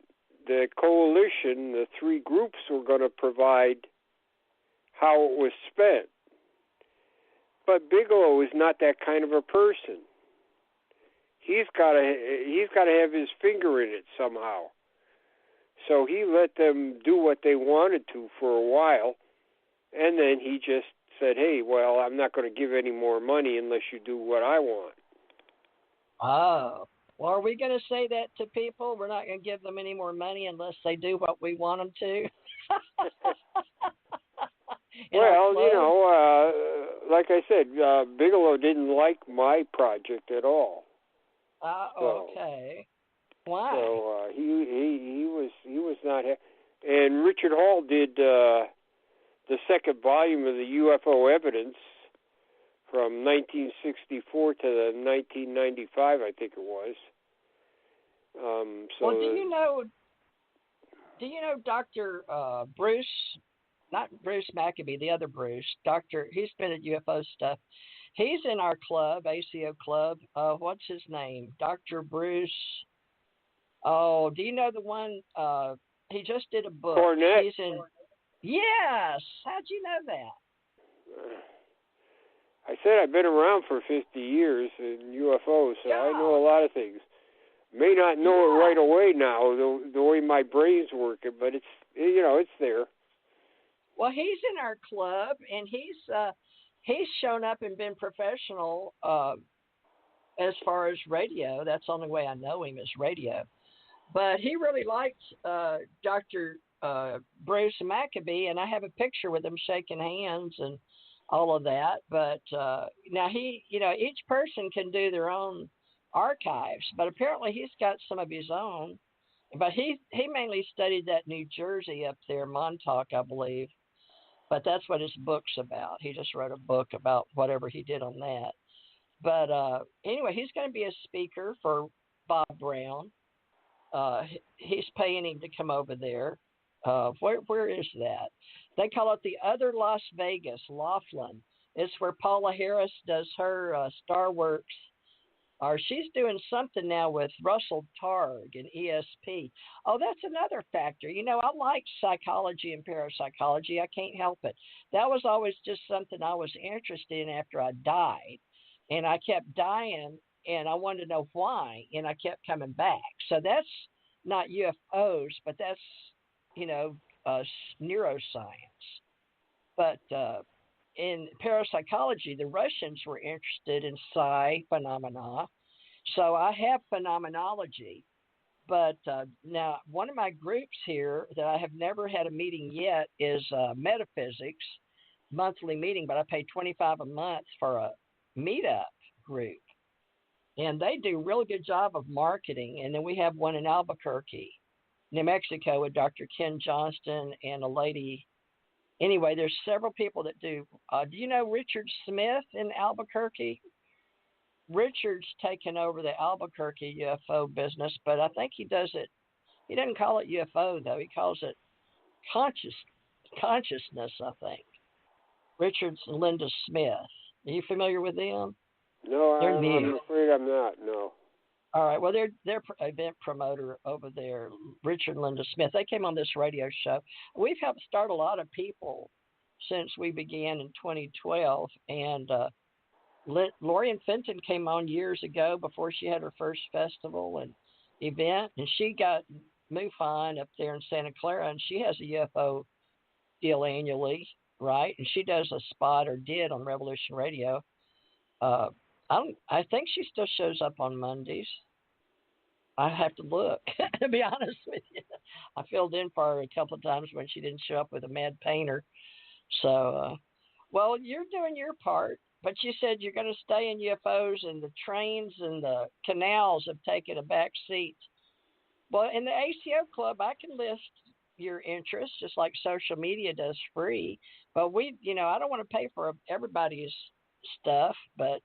[SPEAKER 4] the coalition, the 3 groups, were gonna provide how it was spent. But Bigelow is not that kind of a person. He's got to have his finger in it somehow. So he let them do what they wanted to for a while, and then he just said, "Hey, well, I'm not going to give any more money unless you do what I want."
[SPEAKER 3] Oh, well, are we going to say that to people? We're not going to give them any more money unless they do what we want them to?
[SPEAKER 4] Well, like I said, Bigelow didn't like my project at all.
[SPEAKER 3] Okay. Why?
[SPEAKER 4] So he was not. And Richard Hall did the 2nd volume of the UFO evidence from 1964 to 1995, I think it was.
[SPEAKER 3] Well, do you know? Do you know Dr. Bruce? Not Bruce Maccabee, the other Bruce. He's been at UFO stuff. He's in our club, ACO club. What's his name? Dr. Bruce. Oh, do you know the one? He just did a book.
[SPEAKER 4] Cornette.
[SPEAKER 3] He's in. Yes. How'd you know that?
[SPEAKER 4] I said I've been around for 50 years in UFOs, so I know a lot of things. May not know it right away now, the way my brain's working, but it's it's there.
[SPEAKER 3] Well, he's in our club, and he's shown up and been professional as far as radio. That's the only way I know him is radio. But he really liked Dr. Bruce Maccabee, and I have a picture with him shaking hands and all of that. But now each person can do their own archives, but apparently he's got some of his own. But he mainly studied that New Jersey up there, Montauk, I believe. But that's what his book's about. He just wrote a book about whatever he did on that. But anyway, he's going to be a speaker for Bob Brown. He's paying him to come over there. Where is that? They call it the Other Las Vegas, Laughlin. It's where Paula Harris does her Star Works. Or she's doing something now with Russell Targ and ESP. Oh, that's another factor. I like psychology and parapsychology. I can't help it. That was always just something I was interested in after I died. And I kept dying, and I wanted to know why, and I kept coming back. So that's not UFOs, but that's, neuroscience. But in parapsychology, the Russians were interested in psi phenomena. So I have phenomenology. But now one of my groups here that I have never had a meeting yet is metaphysics, monthly meeting, but I pay $25 a month for a meetup group. And they do a really good job of marketing. And then we have one in Albuquerque, New Mexico, with Dr. Ken Johnston and a lady. Anyway, there's several people that do. Do you know Richard Smith in Albuquerque? Richard's taken over the Albuquerque UFO business, but I think he does it. He doesn't call it UFO, though. He calls it consciousness, I think. Richard and Linda Smith. Are you familiar with them?
[SPEAKER 4] No, I'm afraid I'm not, no.
[SPEAKER 3] All right, well, they're event promoter over there, Richard and Linda Smith. They came on this radio show. We've helped start a lot of people since we began in 2012, and Lorian Fenton came on years ago before she had her first festival and event, and she got MUFON up there in Santa Clara, and she has a UFO deal annually, right? And she does a spot, or did, on Revolution Radio. I think she still shows up on Mondays. I have to look, to be honest with you. I filled in for her a couple of times when she didn't show up with a mad painter. So, well, you're doing your part, but you said you're going to stay in UFOs, and the trains and the canals have taken a back seat. Well, in the ACO Club, I can list your interests, just like social media does free. But I don't want to pay for everybody's stuff, but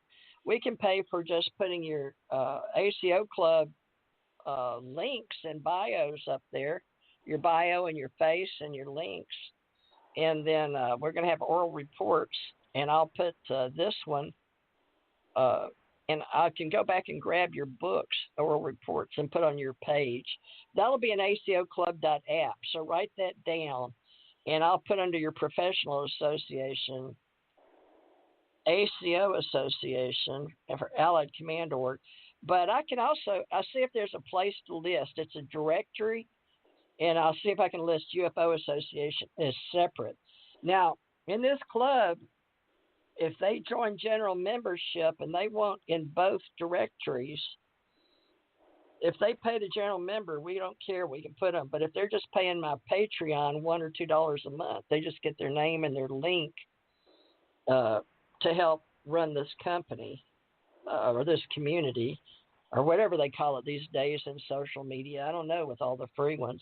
[SPEAKER 3] we can pay for just putting your ACO Club links and bios up there, your bio and your face and your links. And then we're going to have oral reports, and I'll put this one, and I can go back and grab your books, oral reports, and put on your page. That'll be an acoclub.app, so write that down, and I'll put under your professional association, ACO Association for Allied Command Org. But I see if there's a place to list. It's a directory, and I'll see if I can list UFO Association as separate. Now, in this club, if they join general membership and they want in both directories, if they pay the general member, we don't care. We can put them. But if they're just paying my Patreon $1 or $2 a month, they just get their name and their link to help run this company or this community or whatever they call it these days in social media. I don't know with all the free ones.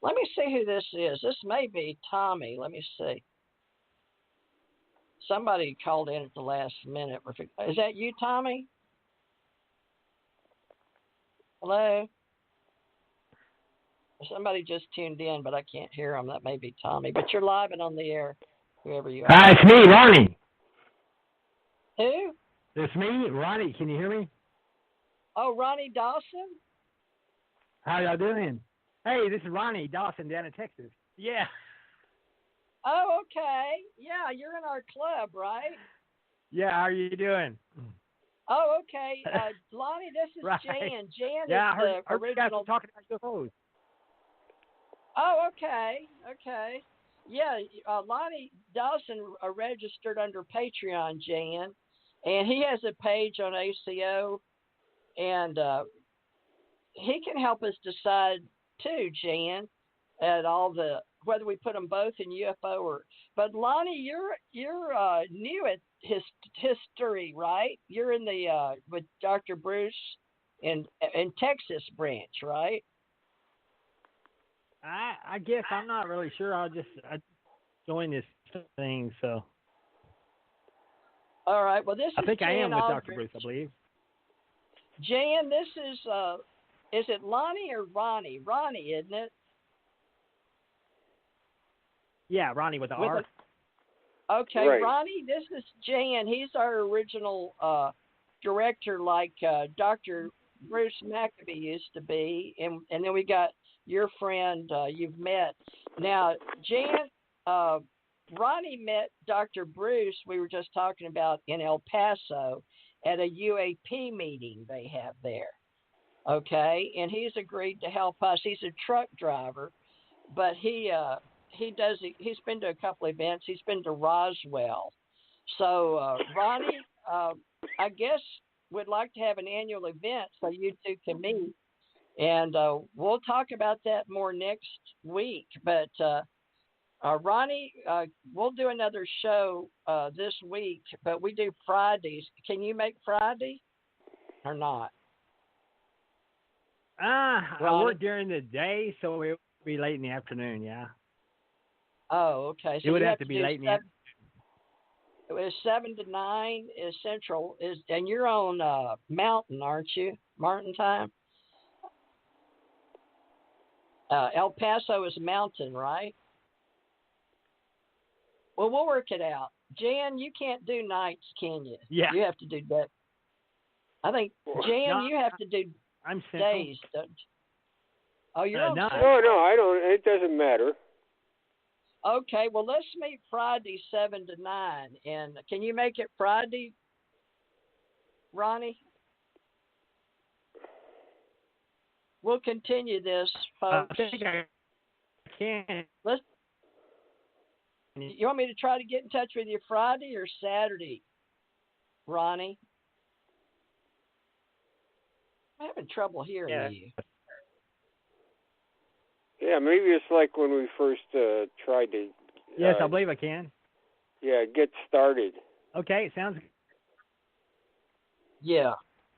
[SPEAKER 3] Let me see who this is. This may be Tommy. Let me see. Somebody called in at the last minute. Is that you, Tommy? Hello? Somebody just tuned in, but I can't hear them. That may be Tommy. But you're live and on the air, whoever you are.
[SPEAKER 5] Hi, it's me, Ronnie.
[SPEAKER 3] Who?
[SPEAKER 5] It's me, Ronnie. Can you hear me?
[SPEAKER 3] Oh, Ronnie Dawson?
[SPEAKER 5] How y'all doing? Hey, this is Ronnie Dawson down in Texas. Yeah.
[SPEAKER 3] Oh, okay. Yeah, you're in our club, right?
[SPEAKER 5] Yeah, how are you doing?
[SPEAKER 3] Oh, okay. Lonnie, this is
[SPEAKER 5] Right.
[SPEAKER 3] Jan. Jan
[SPEAKER 5] Yeah,
[SPEAKER 3] is
[SPEAKER 5] I heard
[SPEAKER 3] the
[SPEAKER 5] you guys
[SPEAKER 3] original.
[SPEAKER 5] were talking about UFOs.
[SPEAKER 3] Oh, okay. Okay. Yeah, Lonnie Dawson registered under Patreon, Jan, and he has a page on ACO, and he can help us decide too, Jan, at all the whether we put them both in UFO or. But Lonnie, you're new at history, right? You're in the with Dr. Bruce in Texas branch, right?
[SPEAKER 5] I guess I'm not really sure. I joined this thing, so.
[SPEAKER 3] All right. Well, this
[SPEAKER 5] I
[SPEAKER 3] is
[SPEAKER 5] think
[SPEAKER 3] Jan
[SPEAKER 5] I am with
[SPEAKER 3] Aldrich.
[SPEAKER 5] Dr. Bruce, I believe.
[SPEAKER 3] Jan, this is it Lonnie or Ronnie? Ronnie, isn't it?
[SPEAKER 5] Yeah, Ronnie with the R.
[SPEAKER 3] Okay,
[SPEAKER 4] Right.
[SPEAKER 3] Ronnie, this is Jan. He's our original director, like Dr. Bruce Maccabee used to be, and then we got your friend you've met. Now, Jan, Ronnie met Dr. Bruce. We were just talking about in El Paso at a UAP meeting they have there. Okay, and he's agreed to help us. He's a truck driver, but he's been to a couple events. He's been to Roswell. So Ronnie, I guess would like to have an annual event so you two can meet, and we'll talk about that more next week. But Ronnie, we'll do another show this week, but we do Fridays. Can you make Friday or not?
[SPEAKER 5] I work during the day, so it would be late in the afternoon, yeah.
[SPEAKER 3] Oh, okay. So
[SPEAKER 5] it would
[SPEAKER 3] you
[SPEAKER 5] have to be late in the afternoon.
[SPEAKER 3] It was 7 to 9 is Central, and you're on Mountain, aren't you? Mountain time? El Paso is Mountain, right? Well, we'll work it out. Jan, you can't do nights, can you?
[SPEAKER 5] Yeah.
[SPEAKER 3] You have to do that. I think, Jan,
[SPEAKER 5] No,
[SPEAKER 3] you have to do
[SPEAKER 5] I'm Central.
[SPEAKER 3] days, don't you? Oh, you're on
[SPEAKER 5] no.
[SPEAKER 3] Central?
[SPEAKER 4] No, I don't. It doesn't matter.
[SPEAKER 3] Okay, well, let's meet Friday 7 to 9. And can you make it Friday, Ronnie? We'll continue this, folks.
[SPEAKER 5] I think I can.
[SPEAKER 3] You want me to try to get in touch with you Friday or Saturday, Ronnie? I'm having trouble hearing you.
[SPEAKER 4] Yeah, maybe it's like when we first tried to.
[SPEAKER 5] Yes, I believe I can.
[SPEAKER 4] Yeah, get started.
[SPEAKER 5] Okay, sounds good.
[SPEAKER 3] Yeah.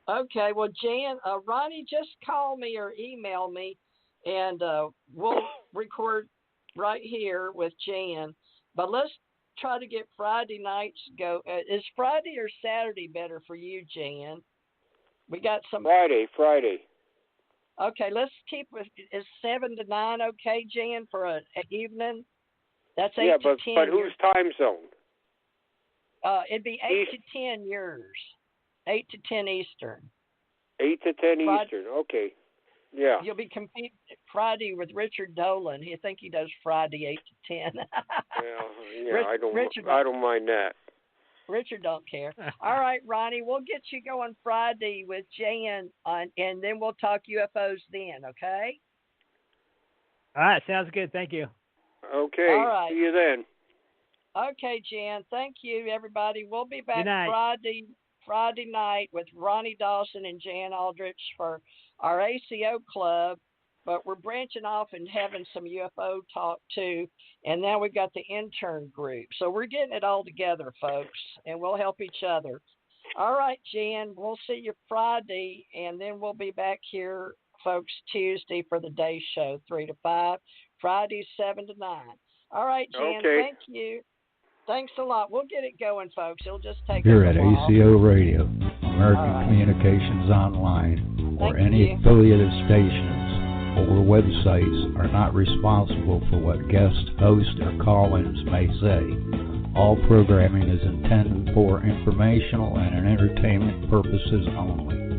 [SPEAKER 3] Okay, well, Jan, Ronnie, just call me or email me, and we'll record right here with Jan. But let's try to get Friday nights go. Is Friday or Saturday better for you, Jan? We got some.
[SPEAKER 4] Friday.
[SPEAKER 3] Okay, let's keep with. Is 7 to 9 okay, Jan, for an evening? That's 8 to 10.
[SPEAKER 4] But whose time zone?
[SPEAKER 3] It'd be 8 to 10 yours. 8 to 10 Eastern.
[SPEAKER 4] 8 to 10
[SPEAKER 3] Friday.
[SPEAKER 4] Eastern. Okay. Yeah.
[SPEAKER 3] You'll be competing Friday with Richard Dolan. I think he does Friday 8 to 10.
[SPEAKER 4] I don't mind that.
[SPEAKER 3] Richard don't care. All right, Ronnie, we'll get you going Friday with Jan, and then we'll talk UFOs then, okay?
[SPEAKER 5] All right, sounds good. Thank you.
[SPEAKER 4] Okay.
[SPEAKER 3] All right.
[SPEAKER 4] See you then.
[SPEAKER 3] Okay, Jan. Thank you, everybody. We'll be back
[SPEAKER 5] Good night.
[SPEAKER 3] Friday night with Ronnie Dawson and Jan Aldrich for our ACO club, but we're branching off and having some UFO talk too. And now we've got the intern group. So we're getting it all together, folks, and we'll help each other. All right, Jan, we'll see you Friday, and then we'll be back here, folks, Tuesday for the day show, 3 to 5, Friday 7 to 9. All right, Jan,
[SPEAKER 4] Okay.
[SPEAKER 3] Thank you. Thanks a lot. We'll get it going, folks. It'll just take
[SPEAKER 2] Here
[SPEAKER 3] us
[SPEAKER 2] at
[SPEAKER 3] a while.
[SPEAKER 2] ACO Radio, American
[SPEAKER 3] All right.
[SPEAKER 2] Communications Online, or
[SPEAKER 3] Thank
[SPEAKER 2] any
[SPEAKER 3] you.
[SPEAKER 2] affiliated stations, or websites are not responsible for what guest hosts or call-ins may say. All programming is intended for informational and entertainment purposes only.